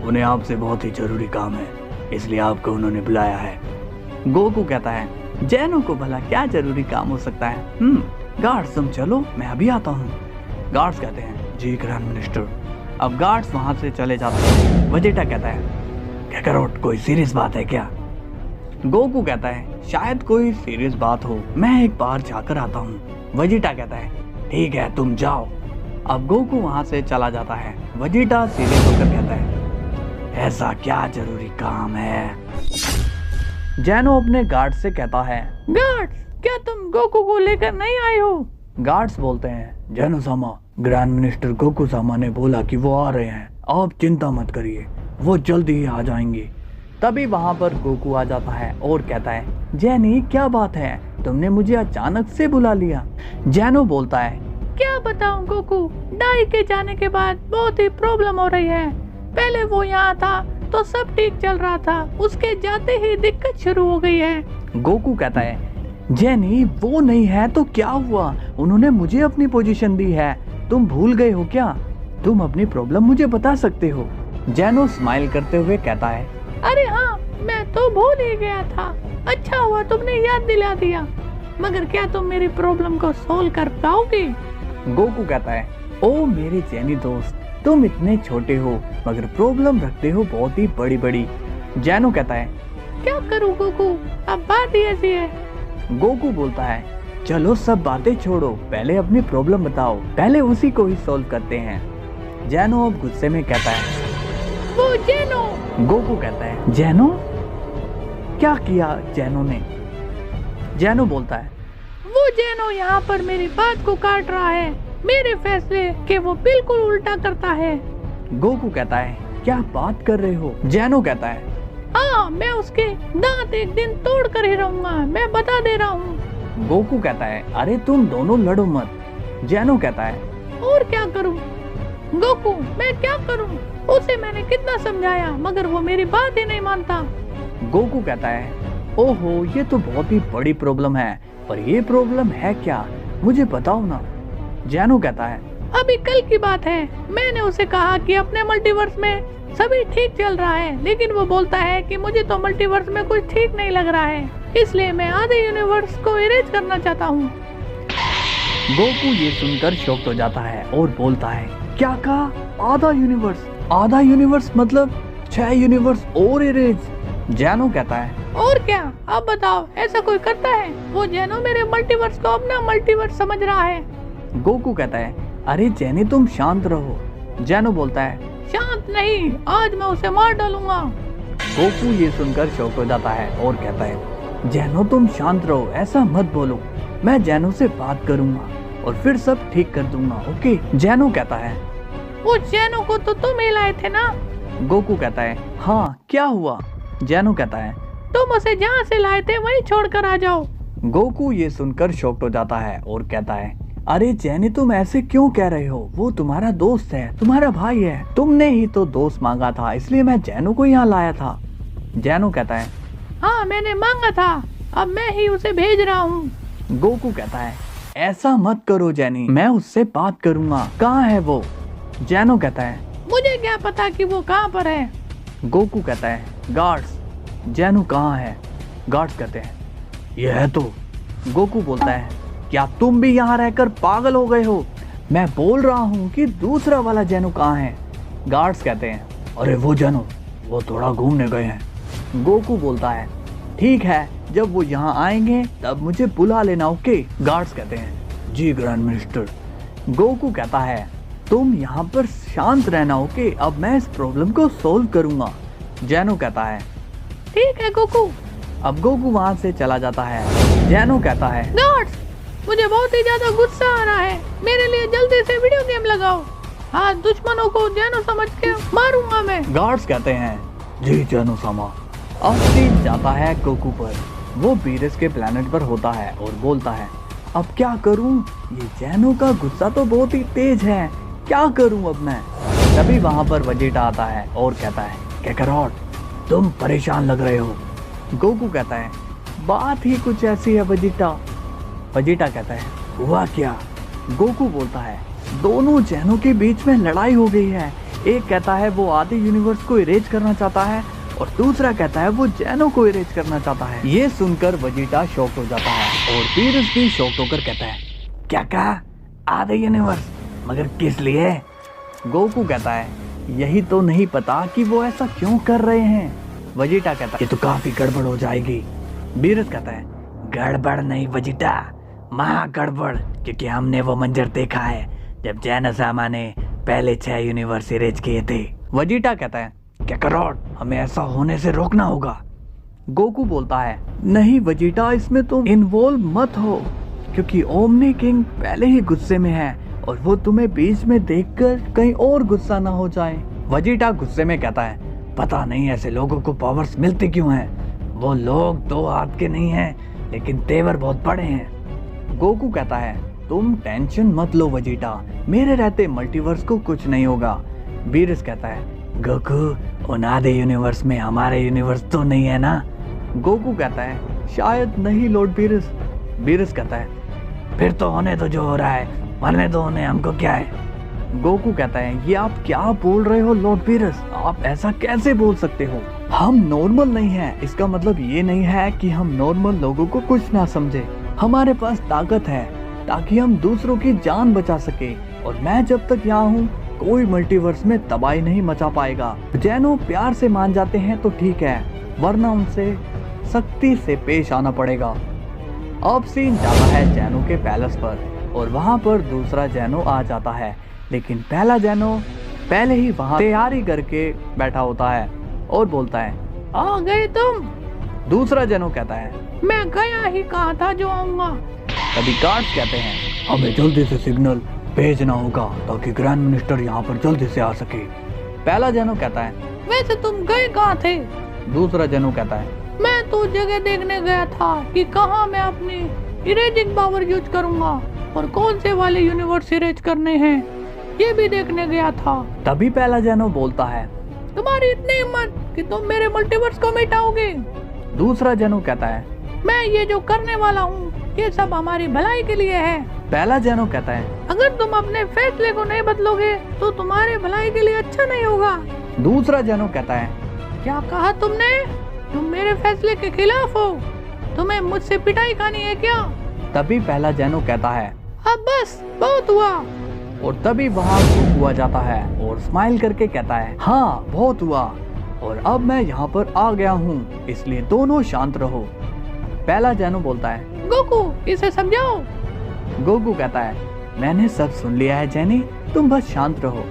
A: उन्हें आपसे बहुत ही जरूरी काम है, इसलिए आपको उन्होंने बुलाया है। गोकू कहता है, जैनो को भला क्या जरूरी काम हो सकता है? गार्ड्स तुम चलो, मैं अभी आता हूँ। गार्ड्स कहते हैं, जी ग्रैंड मिनिस्टर। अब गार्ड्स वहां से चले जाते हैं। वेजिटा कहता है, कैकरॉट कोई सीरियस बात है क्या? गोकू कहता है, शायद कोई सीरियस बात हो, मैं एक बार जाकर आता हूँ। वेजिटा कहता है, ठीक है तुम जाओ। अब गोकू वहां से चला जाता है। वेजिटा सीरियस होकर कहता है, ऐसा क्या जरूरी काम है? जैनो अपने गार्ड से कहता है,
C: गार्ड्स क्या तुम गोकू को लेकर नहीं आए हो?
A: गार्ड्स बोलते हैं, जैनो सामा, ग्रैंड मिनिस्टर गोकू सामा ने बोला कि वो आ रहे हैं, आप चिंता मत करिए, वो जल्दी ही आ जाएंगे। तभी वहां पर गोकू आ जाता है और कहता है, जैनी क्या बात है, तुमने मुझे अचानक से बुला लिया? जैनो बोलता है,
C: क्या बताऊं गोकू, डाई के जाने के बाद बहुत ही प्रॉब्लम हो रही है। पहले वो यहाँ था तो सब ठीक चल रहा था, उसके जाते ही दिक्कत शुरू हो गई है।
A: गोकू कहता है जेनी वो नहीं है तो क्या हुआ, उन्होंने मुझे अपनी पोजीशन दी है, तुम भूल गए हो क्या? तुम अपनी प्रॉब्लम मुझे बता सकते हो। जेनो स्माइल करते हुए कहता है
C: अरे हाँ, मैं तो भूल ही गया था, अच्छा हुआ तुमने याद दिला दिया। मगर क्या तुम मेरी प्रॉब्लम को सोल्व कर पाओगे?
A: गोकू कहता है ओ मेरे जेनी दोस्त, तुम इतने छोटे हो मगर प्रॉब्लम रखते हो बहुत ही बड़ी बड़ी। जेनो कहता है
C: क्या करूँ गोकू, अब बात ही ऐसी है।
A: गोकू बोलता है चलो सब बातें छोड़ो, पहले अपनी प्रॉब्लम बताओ, पहले उसी को ही सॉल्व करते हैं। जेनो अब गुस्से में कहता है
C: वो जेनो।
A: गोकू कहता है जेनो? क्या किया जेनो ने? जेनो बोलता है
C: वो जेनो यहाँ पर मेरी बात को काट रहा है, मेरे फैसले के वो बिल्कुल उल्टा करता है।
A: गोकू कहता है क्या बात कर रहे हो? जेनो कहता है
C: हाँ, मैं उसके दांत एक दिन तोड़ कर ही रहूंगा, मैं बता दे रहा हूँ।
A: गोकू कहता है अरे तुम दोनों लड़ो मत। जेनो कहता है
C: और क्या करूँ गोकू, मैं क्या करूँ? उसे मैंने कितना समझाया मगर वो मेरी बात ही नहीं मानता।
A: गोकू कहता है ओहो ये तो बहुत ही बड़ी प्रॉब्लम है, पर ये प्रॉब्लम है क्या, मुझे बताओ ना। जेनो कहता है
C: अभी कल की बात है, मैंने उसे कहा कि अपने मल्टीवर्स में सभी ठीक चल रहा है, लेकिन वो बोलता है कि मुझे तो मल्टीवर्स में कुछ ठीक नहीं लग रहा है, इसलिए मैं आधे यूनिवर्स को इरेज करना चाहता हूँ।
A: गोकू ये सुनकर शॉक्ड हो जाता है और बोलता है क्या कहा? आधा यूनिवर्स? आधा यूनिवर्स मतलब 6 यूनिवर्स और इरेज? जेनो कहता है
C: और क्या, अब बताओ ऐसा कोई करता है? वो जेनो मेरे मल्टीवर्स को अपना मल्टीवर्स समझ रहा है।
A: गोकू कहता है अरे जेनी तुम शांत रहो। जेनो बोलता है
C: शांत नहीं, आज मैं उसे मार डालूंगा।
A: गोकू ये सुनकर शॉक हो जाता है और कहता है जेनो तुम शांत रहो, ऐसा मत बोलो, मैं जेनो से बात करूंगा और फिर सब ठीक कर दूंगा, ओके? जेनो कहता है
C: वो जेनो को तो तुम ही लाए थे ना?
A: गोकू कहता है हाँ क्या हुआ? जेनो कहता है
C: तुम उसे जहाँ से लाए थे वहीं छोड़कर आ जाओ।
A: गोकू ये सुनकर शॉक्ड हो जाता है और कहता है अरे जेनी तुम ऐसे क्यों कह रहे हो, वो तुम्हारा दोस्त है, तुम्हारा भाई है, तुमने ही तो दोस्त मांगा था, इसलिए मैं जेनो को यहाँ लाया था। जेनो कहता है
C: हाँ मैंने मांगा था, अब मैं ही उसे भेज रहा हूँ।
A: गोकू कहता है ऐसा मत करो जेनी, मैं उससे बात करूंगा, कहाँ है वो? जेनो कहता है
C: मुझे क्या पता कि वो कहाँ पर है।
A: गोकू कहता है गार्ड्स। जेनो कहाँ है? गार्ड्स कहते हैं यह है तो। गोकू बोलता है क्या तुम भी यहाँ रहकर पागल हो गए हो? मैं बोल रहा हूँ कि दूसरा वाला जेनो कहाँ है? गार्ड्स कहते हैं अरे वो जेनो, वो थोड़ा घूमने गए हैं। गोकू बोलता है ठीक है, जब वो यहाँ आएंगे तब मुझे बुला लेना, ओके? गार्ड्स कहते हैं जी ग्रैंड मिनिस्टर। गोकू कहता है तुम यहाँ पर शांत रहना, ओके? अब मैं इस प्रॉब्लम को सोल्व करूंगा। जेनो कहता है
C: ठीक है गोकू।
A: अब गोकू वहाँ से चला जाता है। जेनो कहता है
C: गार्ड्स, मुझे बहुत ही ज्यादा गुस्सा आ रहा है, मेरे लिए जल्दी से वीडियो गेम लगाओ, आज दुश्मनों को जेनो समझ के मारूंगा मैं।
A: गार्ड्स कहते हैं जी जेनो सामा। अब सीन जाता है गोकू पर, वो बीरस के प्लेनेट पर होता है और बोलता है अब क्या करूं, ये जेनो का गुस्सा तो बहुत ही तेज है, क्या करूं अब मैं? तभी वहाँ पर वजीटा आता है और कहता है कैकरॉट तुम परेशान लग रहे हो। गोकू कहता है बात ही कुछ ऐसी है वजीटा। वजीटा कहता है हुआ क्या? गोकू बोलता है दोनों जेनो के बीच में लड़ाई हो गई है, एक कहता है वो आधे यूनिवर्स को इरेज करना चाहता है और दूसरा कहता है वो जेनो को इरेज करना चाहता है। ये सुनकर वजीटा शॉक हो जाता है और बीरस भी शॉक होकर कहता है क्या कहा? आधे यूनिवर्स? मगर किस लिए? गोकू कहता है यही तो नहीं पता कि वो ऐसा क्यों कर रहे हैं। वजीटा कहता है ये तो काफी गड़बड़ हो जाएगी। बीरस कहता है गड़बड़ नहीं वजीटा, महा गड़बड़, क्योंकि हमने वो मंजर देखा है जब जैनसामा ने पहले 6 यूनिवर्स इरेज किए थे। वजीटा कहता है कैकरॉट हमें ऐसा होने से रोकना होगा। गोकू बोलता है नहीं वजीटा, इसमें तुम इन्वॉल्व मत हो, क्योंकि ओमनी किंग पहले ही गुस्से में है और वो तुम्हें बीच में देखकर कहीं और गुस्सा ना हो जाए। वजीटा गुस्से में कहता है पता नहीं ऐसे लोगों को पावर्स मिलती क्यों हैं, वो लोग 2 हाथ के नहीं हैं लेकिन तेवर बहुत बड़े हैं। गोकू कहता है तुम टेंशन मत लो वेजिटा, मेरे रहते मल्टीवर्स को कुछ नहीं होगा। बीरस कहता है गोकू, उन आधे यूनिवर्स में हमारे यूनिवर्स तो नहीं है ना? गोकू कहता है शायद नहीं लॉर्ड बीरस। बीरस कहता है फिर तो होने तो जो हो रहा है, मरने दो उन्हें, हमको क्या है? गोकू कहता है ये आप क्या बोल रहे हो लॉर्ड बीरस, आप ऐसा कैसे बोल सकते हो? हम नॉर्मल नहीं हैं, इसका मतलब ये नहीं है कि हम नॉर्मल लोगों को कुछ ना समझे। हमारे पास ताकत है ताकि हम दूसरों की जान बचा सके, और मैं जब तक यहाँ हूँ कोई मल्टीवर्स में तबाही नहीं मचा पाएगा। जैनो प्यार से मान जाते हैं तो ठीक है, वरना उनसे सख्ती से पेश आना पड़ेगा। अब सीन जाता है जैनो के पैलेस पर, और वहाँ पर दूसरा जैनो आ जाता है, लेकिन पहला जैनो पहले ही वहाँ तैयारी करके बैठा होता है और बोलता है
C: आ गए तुम?
A: दूसरा जैनो कहता है
C: मैं गया ही कहा था जो आऊंगा।
A: तभी गार्ड्स कहते हैं हमें जल्दी से सिग्नल भेजना होगा ताकि ग्रैंड मिनिस्टर यहाँ पर जल्दी से आ सके। पहला जैनो कहता है
C: वैसे तुम गए कहाँ थे?
A: दूसरा जैनो कहता है
C: मैं तो जगह देखने गया था कि कहाँ मैं अपनी इरेजिंग पावर यूज करूंगा और कौन से वाले यूनिवर्स इरेज करने हैं, ये भी देखने गया था।
A: तभी पहला जैनो बोलता है
C: तुम्हारी इतनी हिम्मत कि तुम मेरे मल्टीवर्स को मिटाओगे?
A: दूसरा जैनो कहता है
C: मैं ये जो करने वाला हूँ ये सब हमारी भलाई के लिए है।
A: पहला जैनो कहता है
C: अगर तुम अपने फैसले को नहीं बदलोगे तो तुम्हारे भलाई के लिए अच्छा नहीं होगा।
A: दूसरा जैनो कहता है
C: क्या कहा तुमने? तुम मेरे फैसले के खिलाफ हो? तुम्हें मुझसे पिटाई खानी है क्या?
A: तभी पहला जैनो कहता है
C: अब बस बहुत हुआ।
A: और तभी वहाँ हुआ जाता है और स्माइल करके कहता है हाँ बहुत हुआ, और अब मैं यहाँ पर आ गया हूँ, इसलिए दोनों शांत रहो। पहला जैनो बोलता है
C: गोकू इसे समझाओ।
A: गोकू कहता है मैंने सब सुन लिया है जैनी, तुम बस शांत रहो।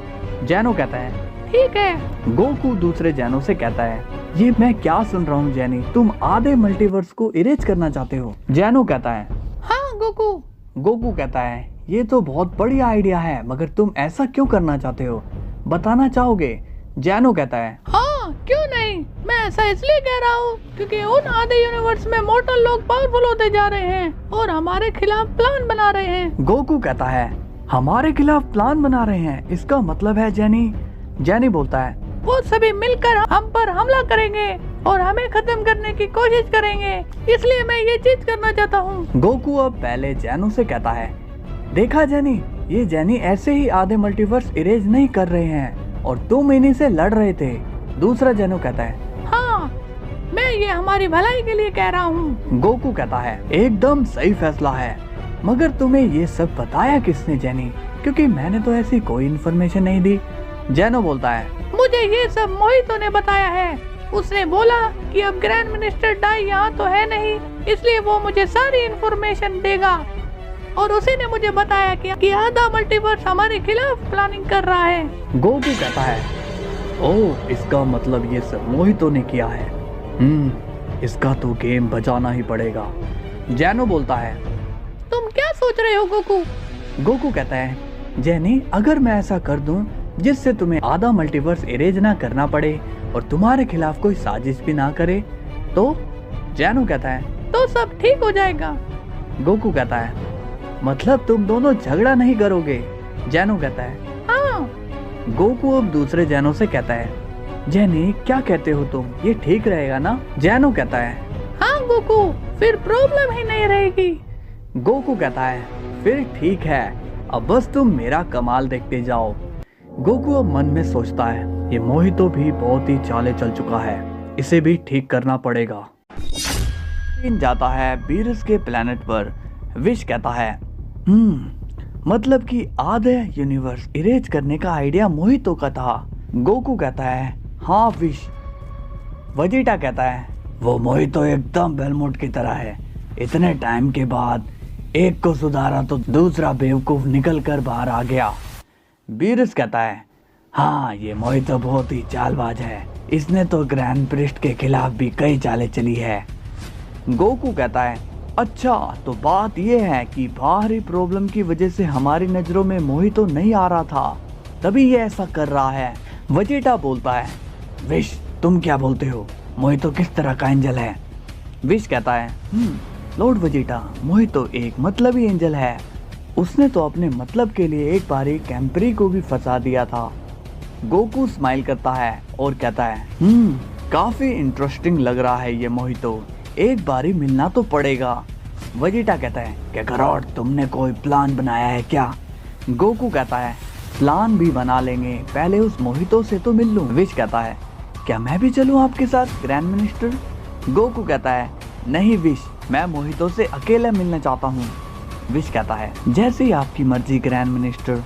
A: जैनो कहता है
C: ठीक है।
A: गोकू दूसरे जैनो से कहता है ये मैं क्या सुन रहा हूँ जैनी, तुम आधे मल्टीवर्स को इरेज करना चाहते हो? जैनो कहता है
C: हाँ गोकू।
A: गोकू कहता है ये तो बहुत बढ़िया आइडिया है, मगर तुम ऐसा क्यों करना चाहते हो, बताना चाहोगे? जैनो कहता है
C: हाँ क्यों नहीं, मैं ऐसा इसलिए कह रहा हूँ क्योंकि उन आधे यूनिवर्स में मॉर्टल लोग पावरफुल होते जा रहे हैं और हमारे खिलाफ प्लान बना रहे हैं।
A: गोकू कहता है हमारे खिलाफ प्लान बना रहे हैं, इसका मतलब है जैनी? जैनी बोलता है
C: वो सभी मिलकर हम पर हमला करेंगे और हमें खत्म करने की कोशिश करेंगे, इसलिए मैं ये चीज करना चाहता हूँ।
A: गोकू अब पहले जैनो से कहता है देखा जैनी, ये जैनी ऐसे ही आधे मल्टीवर्स इरेज नहीं कर रहे हैं और तुम इन्हीं से लड़ रहे थे। दूसरा जैनो कहता है
C: हाँ मैं ये हमारी भलाई के लिए कह रहा हूँ।
A: गोकू कहता है एकदम सही फैसला है, मगर तुम्हें ये सब बताया किसने जैनी, क्योंकि मैंने तो ऐसी कोई इन्फॉर्मेशन नहीं दी। जैनो बोलता है
C: मुझे ये सब मोहितो ने बताया है, उसने बोला कि अब ग्रैंड मिनिस्टर डाई यहाँ तो है नहीं, इसलिए वो मुझे सारी इन्फॉर्मेशन देगा, और उसी ने मुझे बताया कि आधा मल्टीवर्स हमारे खिलाफ प्लानिंग कर रहा है।
A: गोकू कहता है ओह इसका मतलब ये सब मोहितो ने किया है, इसका तो गेम बजाना ही पड़ेगा। जैनो बोलता है
C: तुम क्या सोच रहे हो गोकू?
A: गोकू कहता है जैनी अगर मैं ऐसा कर दूं जिससे तुम्हें आधा मल्टीवर्स इरेज ना करना पड़े और तुम्हारे खिलाफ कोई साजिश भी ना करे तो? जैनो कहता है
C: तो सब ठीक हो जाएगा।
A: गोकू कहता है मतलब तुम दोनों झगड़ा नहीं करोगे? जैनो कहता है
C: हाँ।
A: गोकू अब दूसरे जैनो से कहता है जैनी क्या कहते हो तुम, ये ठीक रहेगा ना? जैनो कहता है
C: हाँ गोकू, फिर प्रॉब्लम ही नहीं रहेगी।
A: गोकू कहता है फिर ठीक है, अब बस तुम मेरा कमाल देखते जाओ। गोकू अब मन में सोचता है ये मोहितो भी बहुत ही चाले चल चुका है, इसे भी ठीक करना पड़ेगा। जाता है बीरस के प्लेनेट पर। विश कहता है मतलब कि आधे यूनिवर्स इरेज करने का आइडिया मोहितो का था। गोकू कहता है हाँ विश। वजीटा कहता है वो मोहितो एकदम बेलमोट की तरह है, इतने टाइम के बाद एक को सुधारा तो दूसरा बेवकूफ निकल कर बाहर आ गया। बीरस कहता है हाँ ये मोहितो बहुत ही चालबाज है, इसने तो ग्रैंड प्रिस्ट के खिलाफ भी कई चालें चली है। गोकू कहता है अच्छा तो बात यह है कि बाहरी प्रॉब्लम की वजह से हमारी नजरों में मोहितो नहीं आ रहा था, तभी ये ऐसा कर रहा है। वजीटा बोलता है विश तुम क्या बोलते हो, मोहितो किस तरह का एंजल है? विश कहता है लॉर्ड वजीटा मोहितो एक मतलबी एंजल है, उसने तो अपने मतलब के लिए एक बारी कैम्परी को भी फंसा दिया था। गोकू स्माइल करता है और कहता है काफी इंटरेस्टिंग लग रहा है ये मोहितो, एक बारी मिलना तो पड़ेगा। वेजिटा कहता है क्या करोड़ तुमने कोई प्लान बनाया है क्या? गोकू कहता है प्लान भी बना लेंगे, पहले उस मोहितो से तो मिल लूं। विश कहता है क्या मैं भी चलूं आपके साथ ग्रैंड मिनिस्टर? गोकू कहता है नहीं विश, मैं मोहितो से अकेले मिलना चाहता हूँ। विश कहता है जैसी आपकी मर्जी ग्रैंड मिनिस्टर।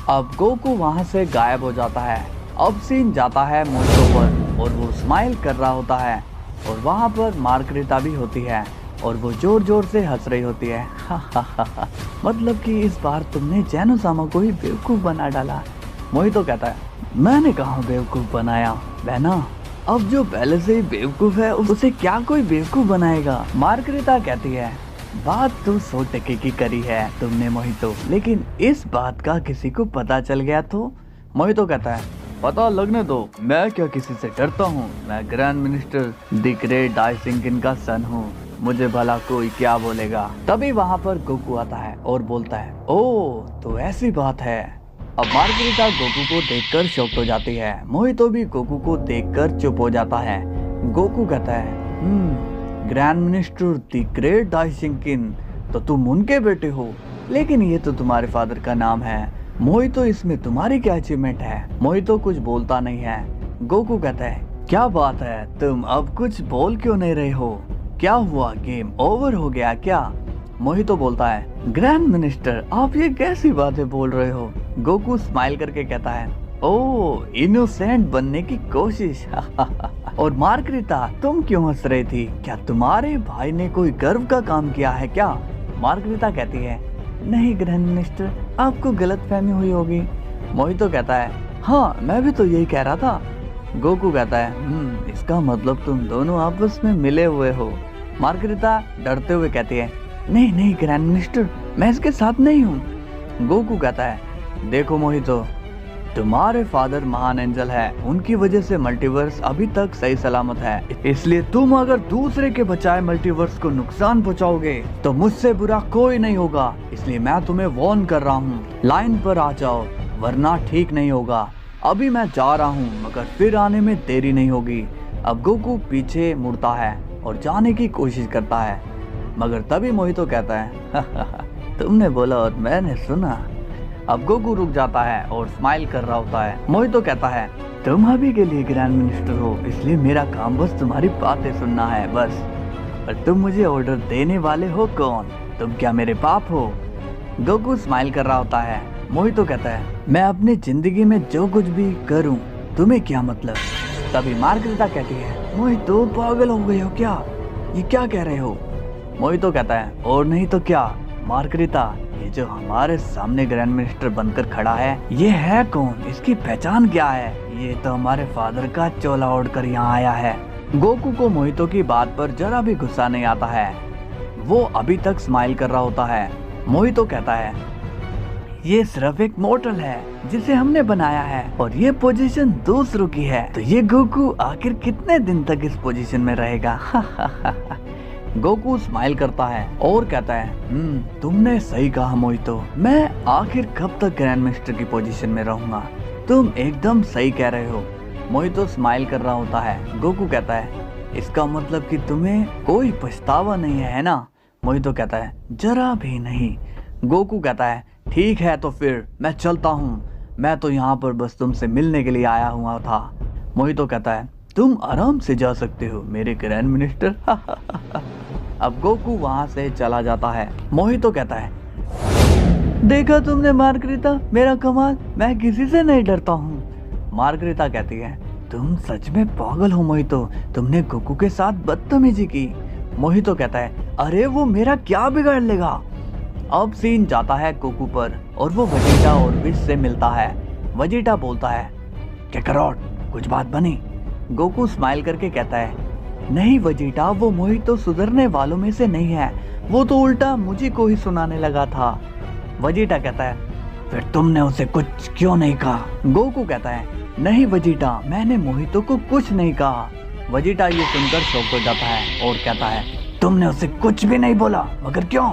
A: अब गोकू वहाँ से गायब हो जाता है। अब सीन जाता है मोहितो पर और वो स्माइल कर रहा होता है और वहाँ पर मार्गरेटा भी होती है और वो जोर जोर से हंस रही होती है। मतलब कि इस बार तुमने जैनो-सामा को ही बेवकूफ़ बना डाला। मोहितो कहता है मैंने कहाँ बेवकूफ़ बनाया बहना, अब जो पहले से ही बेवकूफ़ है उसे क्या कोई बेवकूफ़ बनाएगा। मार्गरेटा कहती है बात तो 100 टके की करी है तुमने मोहितो, लेकिन इस बात का किसी को पता चल गया तो? मोहितो कहता है पता लगने दो, मैं क्या किसी से डरता हूँ, मैं ग्रैंड मिनिस्टर द ग्रेट डाइसिंकिन का सन हूँ, मुझे भला कोई क्या बोलेगा। तभी वहाँ पर गोकू आता है और बोलता है ओह तो ऐसी बात है। अब मार्गरेटा गोकू को देखकर शॉक्ड हो जाती है। मोहितो भी गोकू को देखकर चुप हो जाता है। गोकू कहता है ग्रैंड मिनिस्टर द ग्रेट डाइसिंकिन, तो तुम उनके बेटे हो, लेकिन ये तो तुम्हारे फादर का नाम है। मोहितो इसमें तुम्हारी क्या अचीवमेंट है? मोहितो कुछ बोलता नहीं है। गोकू कहता है क्या बात है, तुम अब कुछ बोल क्यों नहीं रहे हो? क्या हुआ, गेम ओवर हो गया क्या? मोहितो बोलता है ग्रैंड मिनिस्टर आप ये कैसी बातें बोल रहे हो? गोकू स्माइल करके कहता है ओह इनोसेंट बनने की कोशिश। और मार्गरेटा तुम क्यों हंस रही थी? क्या तुम्हारे भाई ने कोई गर्व का काम किया है क्या? मार्गरेटा कहती है नहीं ग्रैंड मिनिस्टर, आपको गलतफहमी हुई होगी। मोहितो कहता है हाँ मैं भी तो यही कह रहा था। गोकू कहता है इसका मतलब तुम दोनों आपस में मिले हुए हो। मार्गरेटा डरते हुए कहती है नहीं नहीं ग्रैंड मिनिस्टर, मैं इसके साथ नहीं हूँ। गोकू कहता है देखो मोहितो, तुम्हारे फादर महान एंजल है, उनकी वजह से मल्टीवर्स अभी तक सही सलामत है, इसलिए तुम अगर दूसरे के बचाए मल्टीवर्स को नुकसान पहुंचाओगे तो मुझसे बुरा कोई नहीं होगा, इसलिए मैं तुम्हें वार्न कर रहा हूँ, लाइन पर आ जाओ वरना ठीक नहीं होगा। अभी मैं जा रहा हूँ मगर फिर आने में देरी नहीं होगी। अब गोकू पीछे मुड़ता है और जाने की कोशिश करता है, मगर तभी मोहितो कहता है तुमने बोला और मैंने सुना। अब गोकू रुक जाता है और स्माइल कर रहा होता है। मोहितो कहता है तुम अभी के लिए ग्रैंड मिनिस्टर हो, इसलिए मेरा काम बस तुम्हारी बातें सुनना है बस। और तुम मुझे ऑर्डर देने वाले हो कौन? तुम क्या मेरे बाप हो? गोकू स्माइल कर रहा होता है। मोहितो कहता है मैं अपनी जिंदगी में जो कुछ भी करूं तुम्हें क्या मतलब? तभी मार्गरेटा कहती है मोहितो पागल हो गए हो क्या, ये क्या कह रहे हो? मोहितो कहता है और नहीं तो क्या मार्गरेटा, ये जो हमारे सामने ग्रैंड मिनिस्टर बनकर खड़ा है ये है कौन, इसकी पहचान क्या है? ये तो हमारे फादर का चोला ओढ़कर यहाँ आया है। गोकू को मोहितो की बात पर जरा भी गुस्सा नहीं आता है, वो अभी तक स्माइल कर रहा होता है। मोहितो कहता है ये सिर्फ एक मॉडल है जिसे हमने बनाया है और ये पोजीशन दूसरों की है, तो ये गोकू आखिर कितने दिन तक इस पोजीशन में रहेगा? गोकू स्माइल करता है और कहता है तुमने सही कहा मोहितो, मैं आखिर कब तक ग्रैंड मिनिस्टर की पोजीशन में रहूंगा? तुम एकदम सही कह रहे हो। मोहितो स्माइल कर रहा होता है। गोकू कहता है इसका मतलब कि तुम्हें कोई पछतावा नहीं है ना? मोहितो कहता है जरा भी नहीं। गोकू कहता है ठीक है तो फिर मैं चलता हूँ, मैं तो यहाँ पर बस तुमसे मिलने के लिए आया हुआ था। मोहितो कहता है तुम आराम से जा सकते हो मेरे ग्रैंड मिनिस्टर। अब गोकू वहाँ से चला जाता है। मोहितो कहता है देखा तुमने मार्गरेटा, मेरा कमाल, मैं किसी से नहीं डरता हूँ। मार्गरेटा कहती है तुम सच में पागल हो मोहितो, तुमने गोकू के साथ बदतमीजी की। मोहितो कहता है अरे वो मेरा क्या बिगाड़ लेगा। अब सीन जाता है गोकू पर और वो वेजिटा और विश से मिलता है। वेजिटा बोलता है क्या करोड़ कुछ बात बनी? गोकू स्माइल करके कहता है नहीं वेजिटा, वो मोहितो सुधरने वालों में से नहीं है, वो तो उल्टा मुझे को ही सुनाने लगा था। वेजिटा कहता है फिर तुमने उसे कुछ क्यों नहीं कहा? गोकू कहता है नहीं वेजिटा, मैंने मोहितो को कुछ नहीं कहा। वेजिटा ये सुनकर शॉक हो जाता है और कहता है तुमने उसे कुछ भी नहीं बोला, मगर क्यों?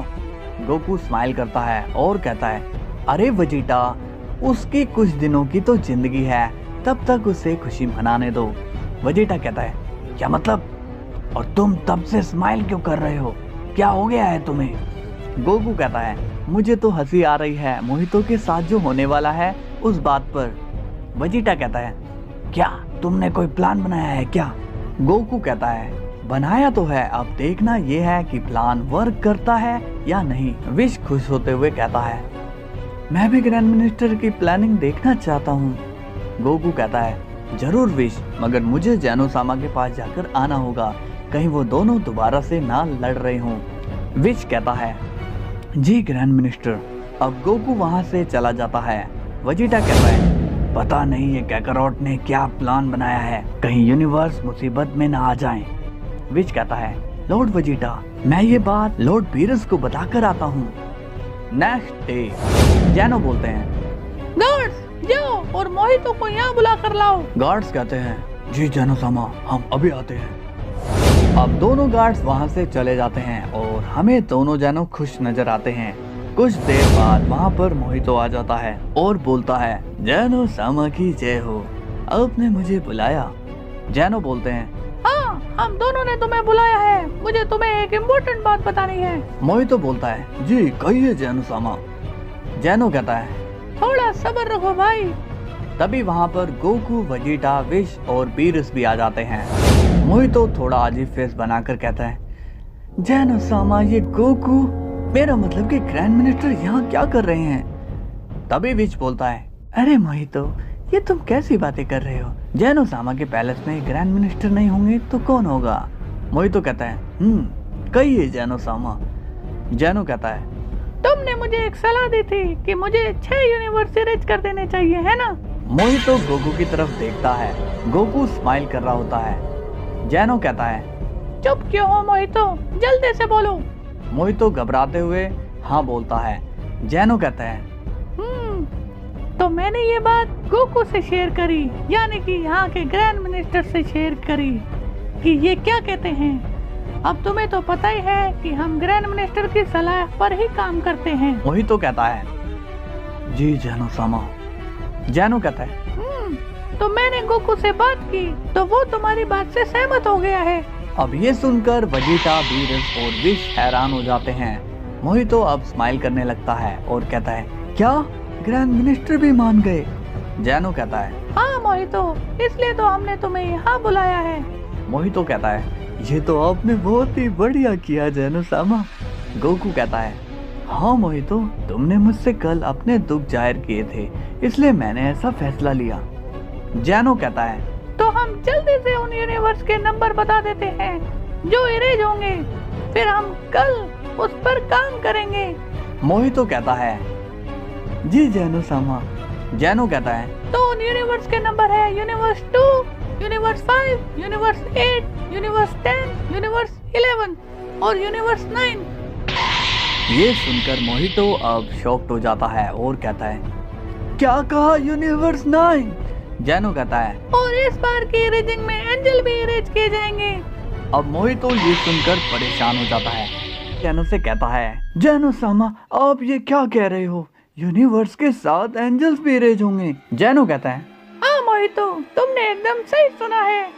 A: गोकू स्माइल करता है और कहता है, अरे वेजिटा, उसकी कुछ दिनों की तो जिंदगी है, तब तक उसे खुशी मनाने दो। वेजिटा कहता है, क्या मतलब? और तुम तब से स्माइल क्यों कर रहे हो? क्या हो गया है तुम्हें? गोकू कहता है, मुझे तो हंसी आ रही है मोहितो के साथ जो होने वाला है उस बात पर। वेजिटा कहता है, क्या तुमने कोई प्लान बनाया है क्या? गोकू कहता है, बनाया तो है, अब देखना ये है कि प्लान वर्क करता है या नहीं। विश खुश होते हुए कहता है, मैं भी ग्रैंड मिनिस्टर की प्लानिंग देखना चाहता हूँ। गोकू कहता है, जरूर विश, मगर मुझे जैनो-सामा के पास जाकर आना होगा, कहीं वो दोनों दोबारा से ना लड़ रहे हों। विश कहता है, जी ग्रैंड मिनिस्टर। अब गोकू वहाँ से चला जाता है। वेजिटा कहता है, पता नहीं ये काकारोट ने क्या प्लान बनाया है, कहीं यूनिवर्स मुसीबत में ना आ जाए। विच कहता है, लॉर्ड वेजिटा, मैं ये बात लॉर्ड बीरस को बताकर आता हूँ। नेक्स्ट डे जैनो बोलते हैं,
C: गार्ड्स जाओ और मोहितो को यहाँ बुला कर लाओ।
A: गार्ड्स कहते हैं, जी जैनो-सामा, हम अभी आते हैं। अब दोनों गार्ड्स वहाँ से चले जाते हैं और हमें दोनों जैनो खुश नजर आते हैं। कुछ देर बाद वहाँ पर मोहितो आ जाता है और बोलता है, जैनो-सामा की जय हो, आपने मुझे बुलाया। जैनो बोलते हैं,
C: हाँ, हम दोनों ने तुम्हें बुलाया है, मुझे तुम्हें एक इम्पोर्टेंट बात बतानी है।
A: मोहितो बोलता है, जी कहिए जैनो-सामा। जैनो कहता है,
C: थोड़ा सब्र रखो भाई।
A: तभी वहाँ पर गोकू, वेजिटा, विश और बीरस भी आ जाते हैं। मोहितो थोड़ा अजीब फेस बनाकर कहता है, जैनो-सामा, ये गोकू, मेरा मतलब कि ग्रैंड मिनिस्टर यहाँ क्या कर रहे हैं? तभी विच बोलता है, अरे मोहितो, ये तुम कैसी बातें कर रहे हो? जैनो-सामा के पैलेस में ग्रैंड मिनिस्टर नहीं होंगे तो कौन होगा? मोहितो कहता है, कहिए जैनो-सामा। जैनो कहता है,
C: तुमने मुझे एक सलाह दी थी कि मुझे 6 यूनिवर्स इरेज कर देने चाहिए, है ना?
A: मोहितो गोकू की तरफ देखता है। गोकू स्माइल कर रहा होता है। जैनो कहता है,
C: चुप क्यों हो मोहितो, जल्दी से बोलो।
A: मोहितो घबराते हुए हाँ बोलता है। जैनो कहता है,
C: तो मैंने ये बात गोकू से शेयर करी, यानी कि यहाँ के ग्रैंड मिनिस्टर से शेयर करी कि ये क्या कहते हैं। अब तुम्हें तो पता ही है कि हम ग्रैंड मिनिस्टर की सलाह पर ही काम करते हैं।
A: मोहितो कहता है, जी जैनो-सामा। जैनो कहता है,
C: तो मैंने गोकू से बात की तो वो तुम्हारी बात से सहमत हो गया है।
A: अब ये सुनकर वेजिटा, बीरस और विश हैरान हो जाते हैं। मोहितो अब स्माइल करने लगता है और कहता है, क्या ग्रैंड मिनिस्टर भी मान गए? जैनो कहता है,
C: हाँ मोहितो, इसलिए तो हमने तुम्हें यहाँ बुलाया है।
A: मोहितो कहता है, ये तो आपने बहुत ही बढ़िया किया जैनो-सामा। गोकू कहता है, हाँ मोहितो, तुमने मुझसे कल अपने दुख जाहिर किए थे, इसलिए मैंने ऐसा फैसला लिया। जैनो कहता है,
C: तो हम जल्दी से उन यूनिवर्स के नंबर बता देते हैं जो इरेज होंगे, फिर हम कल उस पर काम करेंगे।
A: मोहितो कहता है, जी जैनो-सामा। जैनो कहता है,
C: तो उन यूनिवर्स के नंबर है universe 2, universe 5, universe 8, universe 10, universe 11 और यूनिवर्स 9।
A: ये सुनकर मोहितो अब शॉक्ड हो जाता है और कहता है, क्या कहा यूनिवर्स 9? जैनो कहता है,
C: और इस बार की इरेजिंग में एंजल भी इरेज किए जाएंगे।
A: अब मोहितो ये सुनकर परेशान हो जाता है। जैनो से कहता है, जैनो-सामा, आप ये क्या कह रहे हो? यूनिवर्स के साथ एंजल्स भी इरेज होंगे? जैनो कहता है,
C: हाँ मोहितो, तुमने एकदम सही सुना है।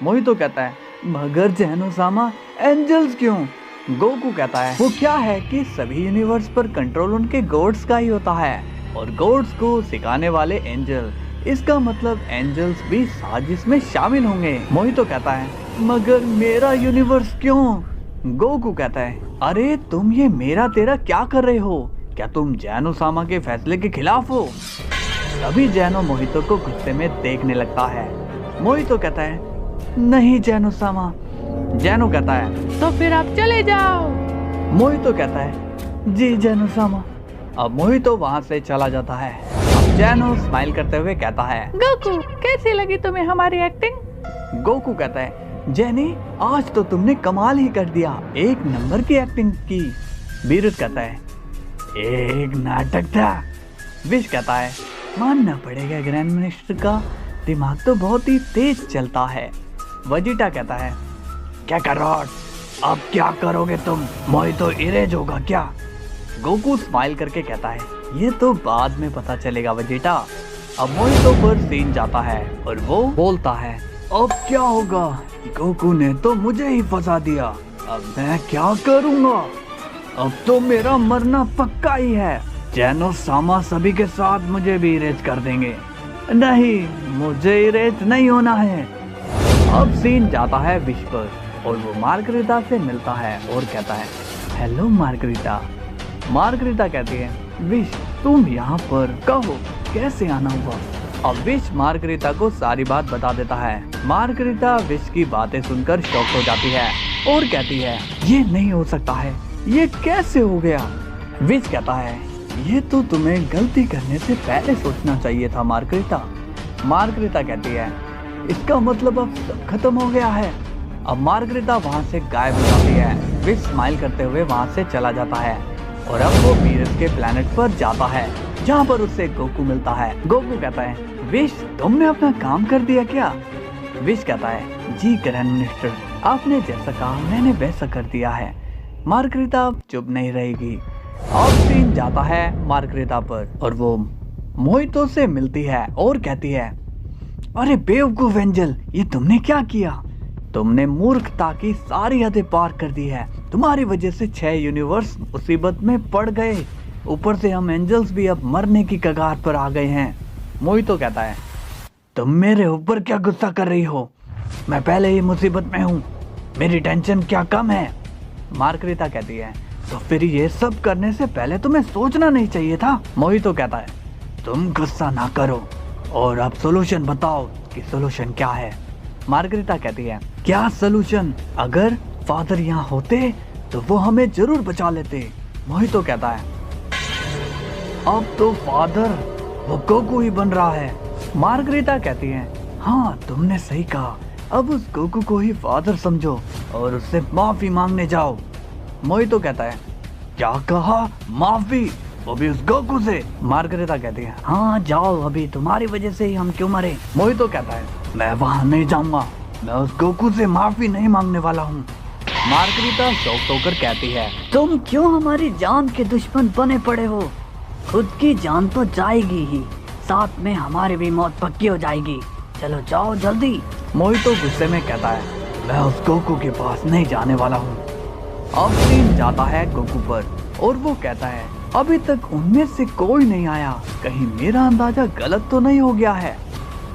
A: मोहितो कहता है, मगर जैनो-सामा, एंजल्स क्यों? गोकू कहता है, वो क्या है कि सभी यूनिवर्स पर कंट्रोल उनके गॉड्स का ही होता है और गॉड्स को सिखाने वाले एंजल, इसका मतलब एंजल्स भी साजिश में शामिल होंगे। मोहितो कहता है, मगर मेरा यूनिवर्स क्यों? गोकू कहता है, अरे तुम ये मेरा तेरा क्या कर रहे हो? क्या तुम जैनो-सामा के फैसले के खिलाफ हो? तभी जैनो मोहितो को गुस्से में देखने लगता है। मोहितो कहता है, नहीं जैनो-सामा। जैनो कहता है,
C: तो फिर आप चले जाओ।
A: मोहितो कहता है, जी जैनो-सामा। अब मोहितो वहाँ से चला जाता है। अब जैनो स्माइल करते हुए कहता है,
C: गोकू, कैसी लगी तुम्हें हमारी एक्टिंग?
A: गोकू कहता है, जैनी, आज तो तुमने कमाल ही कर दिया, 1 नंबर की एक्टिंग की। बीरस कहता है, एक नाटक था। विश कहता है, मानना पड़ेगा ग्रैंड मिनिस्टर का दिमाग तो बहुत ही तेज चलता है। वेजिटा कहता है, क्या करोट, अब क्या करोगे तुम? मोहितो इरेज होगा क्या? गोकू स्माइल करके कहता है, ये तो बाद में पता चलेगा वेजिटा। अब मोहितो पर सीन जाता है और वो बोलता है, अब क्या होगा? गोकू ने तो मुझे ही फंसा दिया, अब मैं क्या करूँगा? अब तो मेरा मरना पक्का ही है। जैनो सामा सभी के साथ मुझे भी इरेज कर देंगे। नहीं, मुझे इरेज नहीं होना है। अब सीन जाता है विश पर और वो मार्गरीता से मिलता है और कहता है, हेलो मार्गरीता। मार्गरीता कहती है, विश तुम यहाँ पर, कहो कैसे आना हुआ? अब विश मार्गरीता को सारी बात बता देता है। मार्गरीता विश की बातें सुनकर शॉक हो जाती है और कहती है, ये नहीं हो सकता है, ये कैसे हो गया? विश कहता है, ये तो तुम्हें गलती करने से पहले सोचना चाहिए था मार्गरीता। मार्गरीता कहती है, इसका मतलब अब सब खत्म हो गया है। अब मार्गरीता वहाँ से गायब हो जाती है। विश स्माइल करते हुए वहाँ से चला जाता है और अब वो बीरस के प्लेनेट पर जाता है जहाँ पर उससे गोकू मिलता है। गोकू कहता है, विश तुमने अपना काम कर दिया क्या? विश कहता है, जी ग्रैंड मिनिस्टर, आपने जैसा कहा मैंने वैसा कर दिया है। मार्गरीता चुप नहीं रहेगी। अब सीन जाता है मार्गरीता पर और वो मोहितो से मिलती है और कहती है, अरे बेवकूफ एंजल, ये तुमने क्या किया? तुमने मूर्खता की सारी हदें पार कर दी है। तुम्हारी वजह से 6 यूनिवर्स मुसीबत में पड़ गए। ऊपर से हम एंजल्स भी अब मरने की कगार पर आ गए हैं। मोहितो कहता है, तुम मेरे ऊपर क्या गुस्सा कर रही हो? मैं पहले ही मुसीबत में हूँ, मेरी टेंशन क्या कम है? मार्गरीता कहती है, तो फिर ये सब करने से पहले तुम्हें सोचना नहीं चाहिए था। मोहितो कहता है, तुम गुस्सा ना करो और अब सोल्यूशन बताओ कि सोल्यूशन क्या है? मार्गरीता कहती है, क्या सोल्यूशन? अगर फादर यहाँ होते तो वो हमें जरूर बचा लेते। मोहितो कहता है, अब तो फादर वो गोकू ही बन रहा है। मार्गरीता कहती है, हाँ तुमने सही कहा, अब उस गोकू को ही फादर समझो और उससे माफी मांगने जाओ। मोहितो कहता है, क्या कहा? माफी? वो भी उस गोकू से? मार्गरीता कहती है, हाँ जाओ, अभी तुम्हारी वजह से ही हम क्यों मरे। मोहितो कहता है, मैं वहाँ नहीं जाऊंगा, मैं उस गोकू से माफी नहीं मांगने वाला हूँ। मार्गरीता शौक होकर कहती है, तुम क्यों हमारी जान के दुश्मन बने पड़े हो? खुद की जान तो जाएगी ही, साथ में हमारी भी मौत पक्की हो जाएगी। चलो जाओ जल्दी। मोहितो गुस्से में कहता है, मैं उस गोकू के पास नहीं जाने वाला हूँ। अब सीन जाता है गोकू पर और वो कहता है, अभी तक उनमें से कोई नहीं आया, कहीं मेरा अंदाजा गलत तो नहीं हो गया है।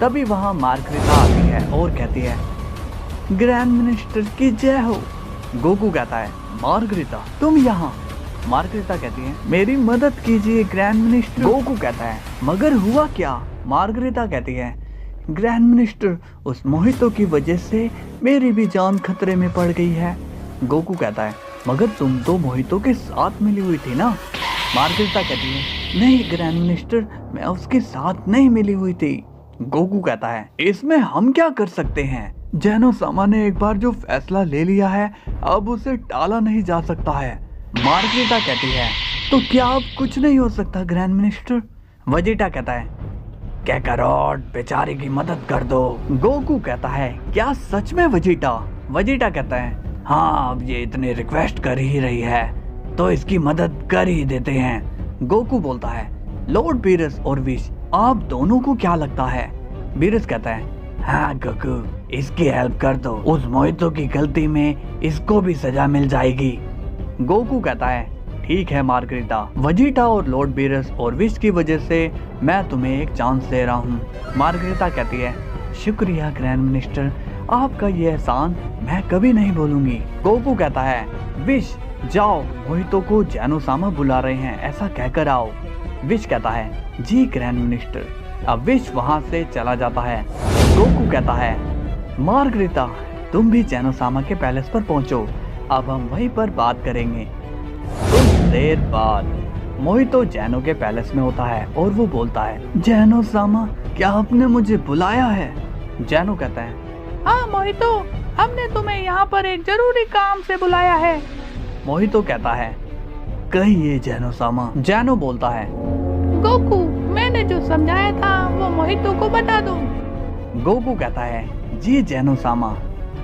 A: तभी वहाँ मार्गरीता आती है और कहती है, ग्रैंड मिनिस्टर की जय हो। गोकू कहता है, मार्गरीता तुम यहाँ? मार्गरीता कहती है, मेरी मदद कीजिए ग्रैंड मिनिस्टर। गोकू कहता है, मगर हुआ क्या? मार्गरीता कहती है, ग्रैंड मिनिस्टर उस मोहितो की वजह से मेरी भी जान खतरे में पड़ गई है। गोकू कहता है, मगर तुम तो मोहितो के साथ मिली हुई थी ना? मार्गरीता कहती है, नहीं ग्रैंड मिनिस्टर, मैं उसके साथ नहीं मिली हुई थी। गोकू कहता है, इसमें हम क्या कर सकते हैं? जैनो सामा ने एक बार जो फैसला ले लिया है अब उसे टाला नहीं जा सकता है। मार्गरीता कहती है, तो क्या अब कुछ नहीं हो सकता ग्रैंड मिनिस्टर? वेजिटा कहता है, कैकारोट बेचारे की मदद कर दो। गोकू कहता है, क्या सच में वेजिटा? वेजिटा कहता है, हाँ अब ये इतने रिक्वेस्ट कर ही रही है तो इसकी मदद कर ही देते हैं। गोकू बोलता है, लॉर्ड बीरस और विश आप दोनों को क्या लगता है? बीरस कहता है, हाँ गोकू इसकी हेल्प कर दो, उस मोहितो की गलती में इसको भी सजा मिल जाएगी। गोकू कहता है, ठीक है मार्गरीता, वेजिटा और लॉर्ड बीरस और विश की वजह से मैं तुम्हें एक चांस दे रहा हूँ। मार्गरीता कहती है, शुक्रिया ग्रैंड मिनिस्टर, आपका ये एहसान मैं कभी नहीं भूलूंगी। गोकू कहता है, विश जाओ, मोहितो को जैनो सामा बुला रहे हैं, ऐसा कहकर आओ। विश कहता है, जी ग्रैंड मिनिस्टर। अब विश वहाँ से चला जाता है। गोकू कहता है, मार्गरीता तुम भी जैनो सामा के पैलेस पर पहुँचो, अब हम वहीं पर बात करेंगे। कुछ देर बाद मोहितो जैनो के पैलेस में होता है और वो बोलता है, जैनो सामा क्या आपने मुझे बुलाया है? जैनो कहता है,
C: हाँ मोहितो, हमने तुम्हें यहाँ पर एक जरूरी काम से बुलाया है।
A: मोहितो कहता है, कहिए जैनो सामा। जैनो बोलता है,
C: गोकू मैंने जो समझाया था वो मोहितो को बता दो।
A: गोकू कहता है, जी जैनो सामा।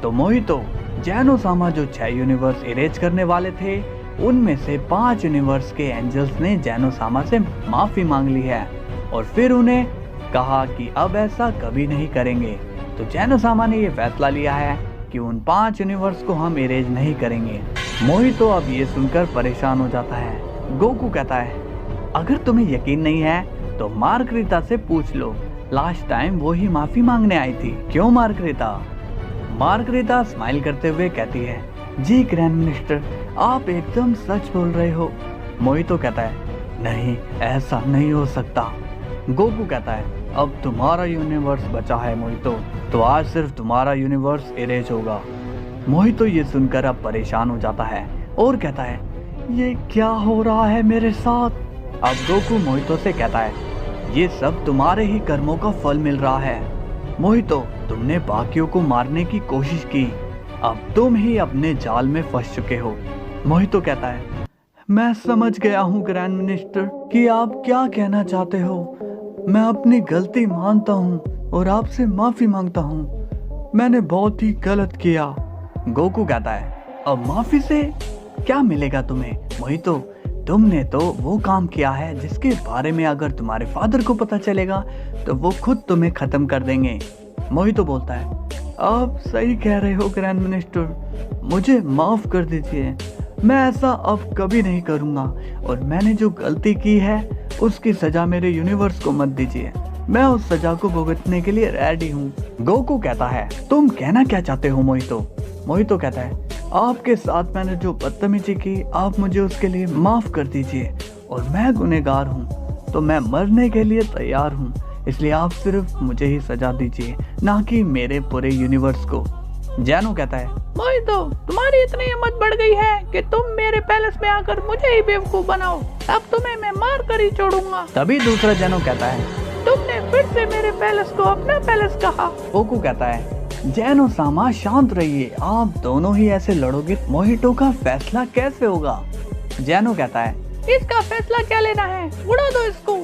A: तो मोहितो जैनो सामा जो 6 यूनिवर्स इरेज करने वाले थे उनमें से 5 यूनिवर्स के एंजल्स ने जैनो-सामा से माफी मांग ली है और फिर उन्हें कहा कि अब ऐसा कभी नहीं करेंगे। तो जैनो-सामा ने ये फैसला लिया है कि उन 5 यूनिवर्स को हम इरेज नहीं करेंगे। मोहितो अब ये सुनकर परेशान हो जाता है। गोकू कहता है, अगर तुम्हें यकीन नहीं है तो मार्गरीता से पूछ लो, लास्ट टाइम वो ही माफी मांगने आई थी। क्यों मार्गरीता? मार्गरीता स्माइल करते हुए कहती है, जी ग्रैंड मिनिस्टर, आप एकदम सच बोल रहे हो। मोहितो कहता है, नहीं ऐसा नहीं हो सकता। गोकू कहता है, अब तुम्हारा यूनिवर्स बचा है मोहितो, तो आज सिर्फ तुम्हारा यूनिवर्स इरेज होगा। मोहितो ये सुनकर अब परेशान हो जाता है और कहता है, ये क्या हो रहा है मेरे साथ? अब गोकू मोहितो से कहता है, ये सब तुम्हारे ही कर्मों का फल मिल रहा है। मोहितो, तुमने बाकियों को मारने की कोशिश की, अब तुम ही अपने जाल में फंस चुके हो। मोहितो कहता है, मैं समझ गया हूँ ग्रैंड मिनिस्टर कि आप क्या कहना चाहते हो। मैं अपनी गलती मानता हूँ और आपसे माफी मांगता हूँ। मैंने बहुत ही गलत किया। गोकू कहता है, अब माफी से क्या मिलेगा तुम्हें? मोहितो, तुमने तो वो काम किया है जिसके बारे में अगर तुम्हारे फादर को पता चलेगा तो वो खुद तुम्हें खत्म कर देंगे। मोहितो बोलता है, आप सही कह रहे हो ग्रैंड मिनिस्टर, मुझे माफ कर दीजिए। मैं ऐसा अब कभी नहीं करूँगा और मैंने जो गलती की है उसकी सजा मेरे यूनिवर्स को मत दीजिए। मैं उस सजा को भुगतने के लिए रेडी हूँ। गोकू कहता है, तुम कहना क्या चाहते हो मोहितो? मोहितो कहता है, आपके साथ मैंने जो बदतमीजी की, आप मुझे उसके लिए माफ कर दीजिए और मैं गुनहगार हूँ तो मैं मरने के लिए तैयार हूँ, इसलिए आप सिर्फ मुझे ही सजा दीजिए, ना कि मेरे पूरे यूनिवर्स को। जैनो कहता है,
C: मोहितो, तुम्हारी इतनी हिम्मत बढ़ गई है कि तुम मेरे पैलेस में आकर मुझे ही बेवकूफ बनाओ। अब तुम्हें मैं मार कर ही छोड़ूंगा।
A: तभी दूसरा जैनो कहता है,
C: तुमने फिर से मेरे पैलेस को अपना पैलेस कहा।
A: गोकू कहता है, जैनो-सामा शांत रहिए, आप दोनों ही ऐसे लड़ोगे मोहितो का फैसला कैसे होगा? जैनो कहता है,
C: इसका फैसला क्या लेना है, उड़ा दो इसको।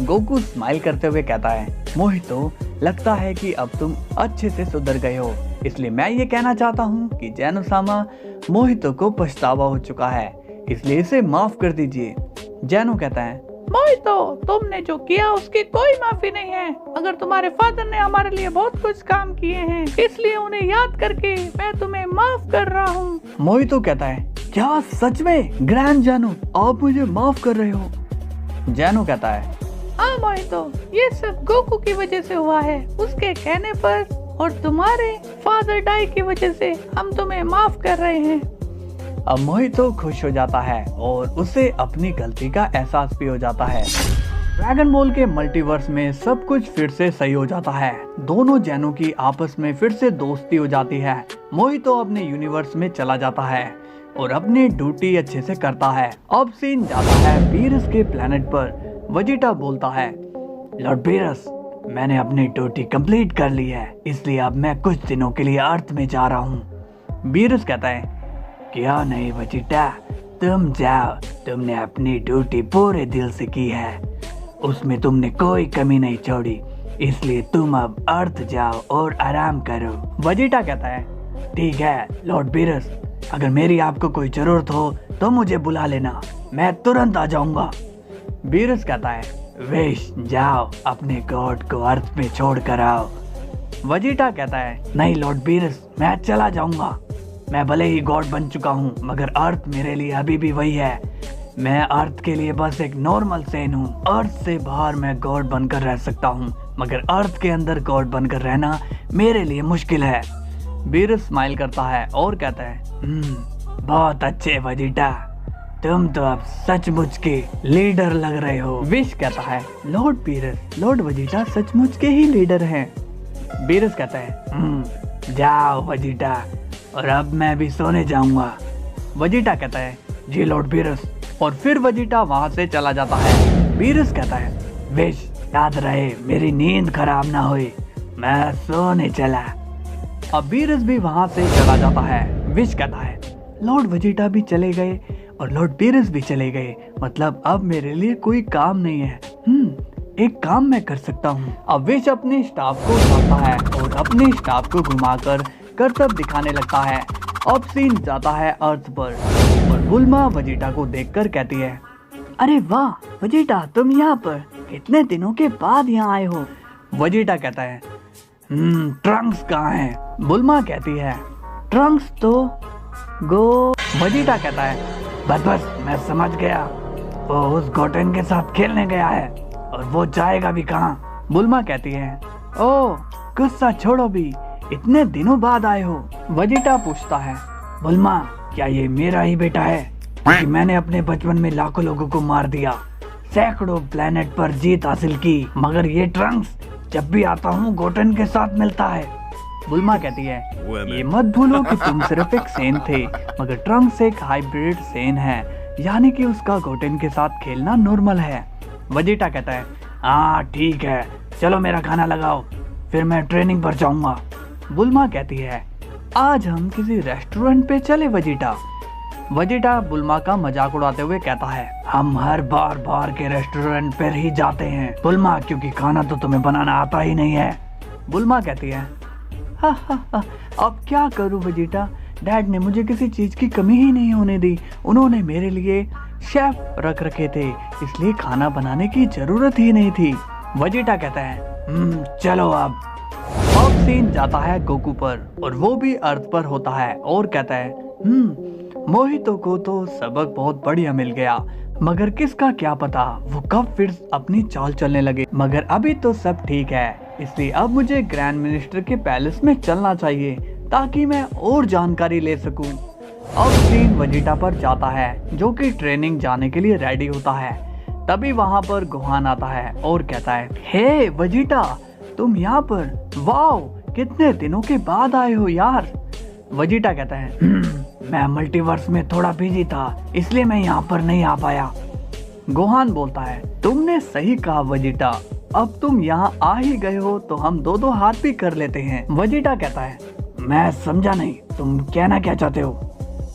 A: गोकू स्माइल करते हुए कहता है, मोहितो, लगता है कि अब तुम अच्छे से सुधर गए हो, इसलिए मैं ये कहना चाहता हूँ कि जैनो-सामा मोहितो को पछतावा हो चुका है, इसलिए इसे माफ कर दीजिए। जैनो कहता है,
C: मोहितो, तुमने जो किया उसकी कोई माफी नहीं है। अगर तुम्हारे फादर ने हमारे लिए बहुत कुछ काम किए हैं, इसलिए उन्हें याद करके मैं तुम्हें माफ कर रहा हूँ।
A: मोहितो कहता है, क्या सच में ग्रैंड जैनो, आप मुझे माफ कर रहे हो? जैनो कहता है,
C: हाँ मोहितो, ये सब गोकू की वजह से हुआ है, उसके कहने पर और तुम्हारे फादर डाई की वजह से हम तुम्हें माफ कर रहे हैं।
A: अब मोहितो खुश हो जाता है और उसे अपनी गलती का एहसास भी हो जाता है। ड्रैगन बॉल के मल्टीवर्स में सब कुछ फिर से सही हो जाता है। दोनों जैनों की आपस में फिर से दोस्ती हो जाती है। मोहितो अपने यूनिवर्स में चला जाता है और अपनी ड्यूटी अच्छे से करता है। अब सीन जाता है बीरस के प्लेनेट पर। वेजिटा बोलता है, लॉर्ड बीरस, मैंने अपनी ड्यूटी कंप्लीट कर ली है, इसलिए अब मैं कुछ दिनों के लिए अर्थ में जा रहा हूँ। बीरस कहता है, क्या नहीं वेजिटा, तुम जाओ, तुमने अपनी ड्यूटी पूरे दिल से की है, उसमें तुमने कोई कमी नहीं छोड़ी, इसलिए तुम अब अर्थ जाओ और आराम करो। वेजिटा कहता है, ठीक है लॉर्ड बीरस, अगर मेरी आपको कोई जरूरत हो तो मुझे बुला लेना, मैं तुरंत आ जाऊंगा। बीरस कहता है, विश, जाओ अपने गॉड को अर्थ में छोड़ कर आओ। वेजिटा कहता है, नहीं लॉर्ड बीरस, मैं चला जाऊंगा, मैं भले ही गॉड बन चुका हूँ मगर अर्थ मेरे लिए अभी भी वही है। मैं अर्थ के लिए बस एक नॉर्मल सेन हूँ। अर्थ से बाहर मैं गॉड बनकर रह सकता हूँ मगर अर्थ के अंदर गॉड बनकर रहना मेरे लिए मुश्किल है। बीरस स्माइल करता है और कहता है, बहुत अच्छे वेजिटा, तुम तो अब सचमुच के लीडर लग रहे हो। विश कहता है, लॉर्ड बीरस, लॉर्ड वेजिटा सचमुच के ही लीडर हैं। बीरस कहता है, जाओ वेजिटा, और अब मैं भी सोने जाऊंगा। वेजिटा कहता है, जी लॉर्ड बीरस, और फिर वेजिटा वहां से चला जाता है। बीरस कहता है, विश, याद रहे मेरी नींद खराब ना हुई, मैं सोने चला। अब बीरस भी वहां से चला जाता है। विश कहता है, लॉर्ड वेजिटा भी चले गए और लॉर्ड बीरस भी चले गए, मतलब अब मेरे लिए कोई काम नहीं है। एक काम मैं कर सकता हूँ। अब विश अपने स्टाफ को उठाता है और अपने स्टाफ को घुमाकर करतब दिखाने लगता है। अब सीन जाता है अर्थ पर और बुल्मा वेजिटा को देखकर कहती है, अरे वाह वेजिटा, तुम यहाँ पर कितने दिनों के बाद यहाँ आए हो। वेजिटा कहता है, ट्रंक्स कहाँ है। बुल्मा कहती है, ट्रंक्स तो वेजिटा कहता है, बस मैं समझ गया, वो उस गोटेन के साथ खेलने गया है और वो जाएगा भी कहाँ। बुल्मा कहती है, ओ गुस्सा छोड़ो भी, इतने दिनों बाद आए हो। वेजिटा पूछता है, बुल्मा क्या ये मेरा ही बेटा है कि मैंने अपने बचपन में लाखों लोगों को मार दिया, सैकड़ों प्लेनेट पर जीत हासिल की, मगर ये ट्रंक्स जब भी आता हूँ गोटेन के साथ मिलता है। बुल्मा कहती है, ये मत भूलो कि तुम सिर्फ एक सेन थे, मगर ट्रंक्स एक हाइब्रिड सेन है, यानी कि उसका गोटेन के साथ खेलना नॉर्मल है। वेजिटा कहता है, हाँ ठीक है, चलो मेरा खाना लगाओ, फिर मैं ट्रेनिंग पर जाऊंगा। बुल्मा कहती है, आज हम किसी रेस्टोरेंट पे चले वेजिटा। वेजिटा बुल्मा का मजाक उड़ाते हुए कहता है, हम हर बार के रेस्टोरेंट पर ही जाते हैं बुल्मा, क्योंकि खाना तो तुम्हें बनाना आता ही नहीं है। बुल्मा कहती है, हा, अब क्या करूं वेजिटा, डैड ने मुझे किसी चीज की कमी ही नहीं होने दी, उन्होंने मेरे लिए शेफ रख रखे थे, इसलिए खाना बनाने की जरूरत ही नहीं थी। वेजिटा कहता है, चलो अब सीन जाता है गोकू पर और वो भी अर्थ पर होता है और कहता है, मोहितो को तो सबक बहुत बढ़िया मिल गया, मगर किसका क्या पता वो कब फिर अपनी चाल चलने लगे, मगर अभी तो सब ठीक है, इसलिए अब मुझे ग्रैंड मिनिस्टर के पैलेस में चलना चाहिए ताकि मैं और जानकारी ले सकूं। अब सीन वेजिटा पर जाता है जो कि ट्रेनिंग जाने के लिए रेडी होता है। तभी वहां पर गोहान आता है और कहता है, हे वेजिटा, तुम यहाँ पर, वाओ कितने दिनों के बाद आए हो यार। वेजिटा कहता है, मैं मल्टीवर्स में थोड़ा बिजी था, इसलिए मैं यहाँ पर नहीं आ पाया। गोहान बोलता है, तुमने सही कहा वेजिटा, अब तुम यहाँ आ ही गए हो तो हम दो हाथ भी कर लेते हैं। वेजिटा कहता है, मैं समझा नहीं, तुम कहना क्या चाहते हो।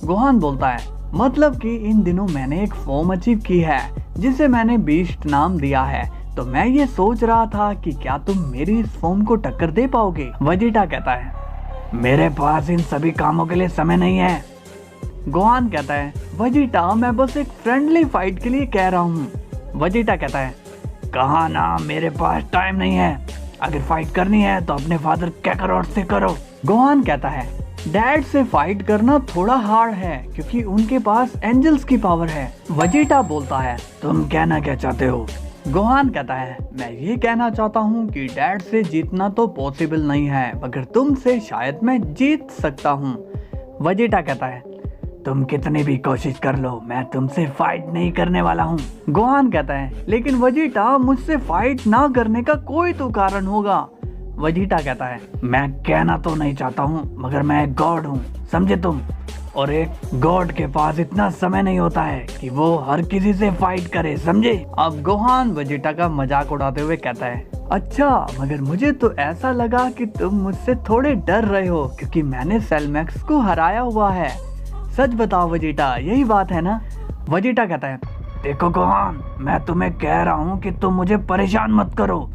A: गोहान बोलता है, मतलब कि इन दिनों मैंने एक फॉर्म अचीव की है जिसे मैंने बीस्ट नाम दिया है, तो मैं ये सोच रहा था कि क्या तुम मेरी इस फॉर्म को टक्कर दे पाओगे। वेजिटा कहता है, मेरे पास इन सभी कामों के लिए समय नहीं है। गोहान कहता है, वेजिटा मैं बस एक फ्रेंडली फाइट के लिए कह रहा हूँ। वेजिटा कहता है, कहा ना मेरे पास टाइम नहीं है, अगर फाइट करनी है तो अपने फादर कैकारोट से करो। गोहान कहता है, डैड से फाइट करना थोड़ा हार्ड है क्योंकि उनके पास एंजल्स की पावर है। वेजिटा बोलता है, तुम कहना क्या चाहते हो। गोहान कहता है, मैं ये कहना चाहता हूँ कि डैड से जीतना तो पॉसिबल नहीं है, मगर तुमसे शायद मैं जीत सकता हूँ। वेजिटा कहता है, तुम कितनी भी कोशिश कर लो, मैं तुमसे फाइट नहीं करने वाला हूँ। गोहान कहता है, लेकिन वेजिटा मुझसे फाइट ना करने का कोई तो कारण होगा। वेजिटा कहता है, मैं कहना तो नहीं चाहता हूँ, मगर मैं एक गॉड हूँ, समझे तुम, और एक गॉड के पास इतना समय नहीं होता है कि वो हर किसी से फाइट करे, समझे। अब गोहान वेजिटा का मजाक उड़ाते हुए कहता है, अच्छा, मगर मुझे तो ऐसा लगा कि तुम मुझसे थोड़े डर रहे हो क्योंकि मैंने सेलमैक्स को हराया हुआ है, सच बताओ वेजिटा, यही बात है ना। वेजिटा कहता है, देखो गोहान, मैं तुम्हें कह रहा हूँ कि तुम मुझे परेशान मत करो,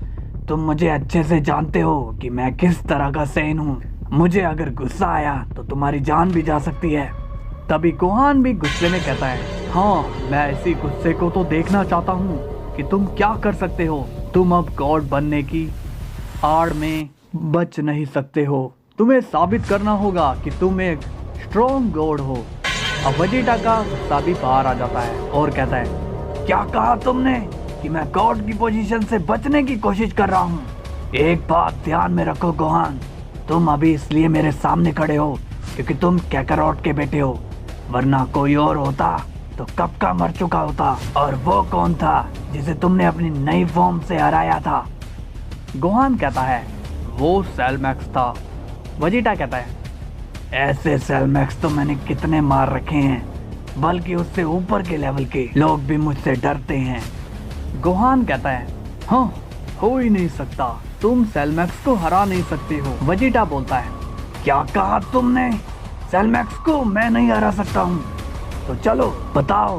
A: तुम मुझे अच्छे से जानते हो कि मैं किस तरह का सेन हूँ, मुझे अगर गुस्सा आया तो तुम्हारी जान भी जा सकती है। तभी गोहान भी गुस्से में कहता है, हाँ मैं इसी गुस्से को तो देखना चाहता हूँ कि तुम क्या कर सकते हो, तुम अब गॉड बनने की आड़ में बच नहीं सकते हो, तुम्हें साबित करना होगा कि तुम एक स्ट्रॉन्ग गॉड हो। अब वेजिटा का गुस्सा भी बाहर आ जाता है और कहता है, क्या कहा तुमने कि मैं गॉड की पोजीशन से बचने की कोशिश कर रहा हूँ। एक बात ध्यान में रखो गोहान, तुम अभी इसलिए मेरे सामने खड़े हो क्योंकि तुम कैकारोट के बेटे हो, वरना कोई और होता तो कब का मर चुका होता। और वो कौन था जिसे तुमने अपनी नई फॉर्म से हराया था। गोहान कहता है, वो सेलमैक्स था। वेजिटा कहता है, ऐसे सेलमैक्स तो मैंने कितने मार रखे हैं, बल्कि उससे ऊपर के लेवल के लोग भी मुझसे डरते हैं। गोहान कहता है, हाँ हो ही नहीं सकता, तुम सेलमैक्स को हरा नहीं सकते हो। वेजिटा बोलता है, क्या कहा तुमने, सेलमैक्स को मैं नहीं हरा सकता हूँ, तो चलो बताओ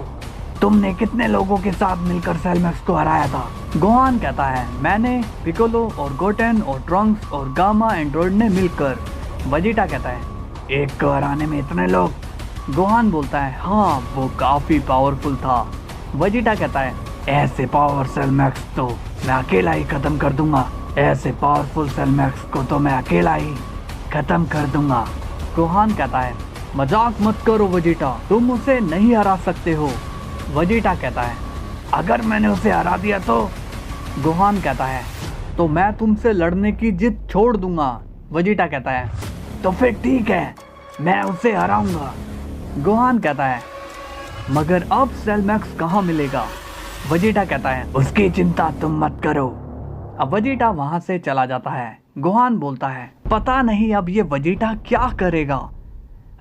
A: तुमने कितने लोगों के साथ मिलकर सेलमैक्स को हराया था। गोहान कहता है, मैंने, पिकोलो और गोटेन और ट्रंक्स और गामा एंड्रॉइड ने मिलकर। वेजिटा कहता है, एक को हराने में इतने लोग, गोहान बोलता है हाँ वो काफी पावरफुल था। वेजिटा कहता है ऐसे पावर सेल मैक्स तो मैं अकेला ही खत्म कर दूंगा, ऐसे पावरफुल सेल मैक्स को तो मैं अकेला ही खत्म कर दूंगा। गोहान कहता है मजाक मत करो वेजिटा, तुम उसे नहीं हरा सकते हो। वेजिटा कहता है अगर मैंने उसे हरा दिया तो। गोहान कहता है तो मैं तुमसे लड़ने की जिद छोड़ दूंगा। वेजिटा कहता है तो फिर ठीक है, मैं उसे हराऊंगा। गोहान कहता है मगर अब सेल मैक्स कहाँ मिलेगा। वेजिटा कहता है उसकी चिंता तुम मत करो। अब वेजिटा वहां से चला जाता है। गोहान बोलता है पता नहीं अब ये वेजिटा क्या करेगा।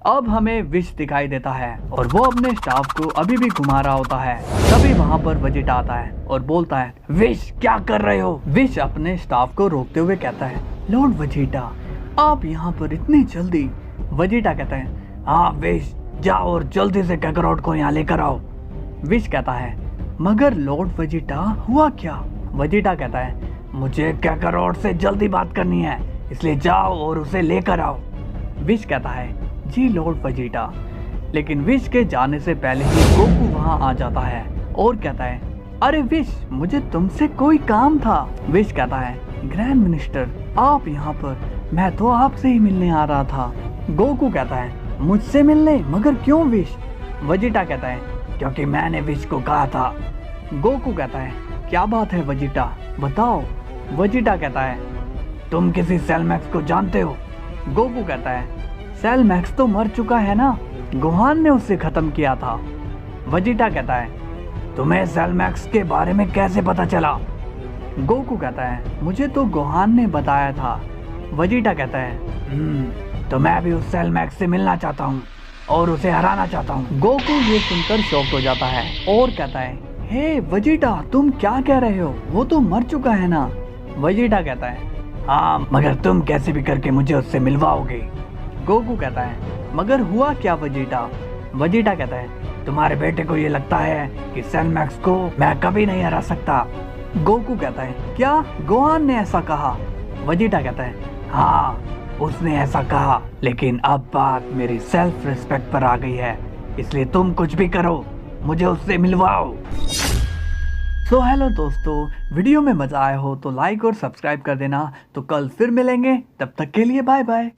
A: अब हमें विश दिखाई देता है और वो अपने स्टाफ को अभी भी घुमा रहा होता है। तभी वहां पर वेजिटा आता है और बोलता है विश क्या कर रहे हो। विश अपने स्टाफ को रोकते हुए कहता है लॉर्ड वेजिटा आप यहाँ पर इतनी जल्दी। वेजिटा कहता है हाँ विश जाओ और जल्दी से कैकरोट को यहाँ लेकर आओ। विश कहता है मगर लॉर्ड वेजिटा हुआ क्या। वेजिटा कहता है मुझे कैकरोट से जल्दी बात करनी है, इसलिए जाओ और उसे लेकर आओ। विश कहता है जी लॉर्ड वेजिटा। लेकिन विश के जाने से पहले ही गोकू वहां आ जाता है और कहता है अरे विश मुझे तुमसे कोई काम था। विश कहता है ग्रैंड मिनिस्टर आप यहाँ पर, मैं तो आपसे ही मिलने आ रहा था। गोकू कहता है मुझसे मिलने, मगर क्यों विश। वेजिटा कहता है क्योंकि मैंने विश को कहा था। गोकू कहता है क्या बात है वेजिटा बताओ। वेजिटा कहता है तुम किसी सेल मैक्स को जानते हो। गोकू कहता है सेल मैक्स तो मर चुका है ना, गोहान ने उसे खत्म किया था। वेजिटा कहता है तुम्हें सेल मैक्स के बारे में कैसे पता चला। गोकू कहता है मुझे तो गोहान ने बताया था। वेजिटा कहता है तो मैं भी उस सेल मैक्स से मिलना चाहता हूँ और उसे हराना चाहता हूँ। गोकू ये सुनकर शॉक हो जाता है और कहता है हे वेजिटा तुम क्या कह रहे हो, वो तो मर चुका है ना। वेजिटा कहता है हाँ मगर तुम कैसे भी करके मुझे उससे मिलवाओगे। गोकू कहता है मगर हुआ क्या वेजिटा। वेजिटा कहता है तुम्हारे बेटे को ये लगता है कि सेल मैक्स को मैं कभी नहीं हरा सकता। गोकू कहता है क्या गोहान ने ऐसा कहा। वेजिटा कहता है हाँ उसने ऐसा कहा, लेकिन अब बात मेरी सेल्फ रिस्पेक्ट पर आ गई है, इसलिए तुम कुछ भी करो मुझे उससे मिलवाओ। सो हेलो दोस्तों, वीडियो में मजा आया हो तो लाइक और सब्सक्राइब कर देना। तो कल फिर मिलेंगे, तब तक के लिए बाय बाय।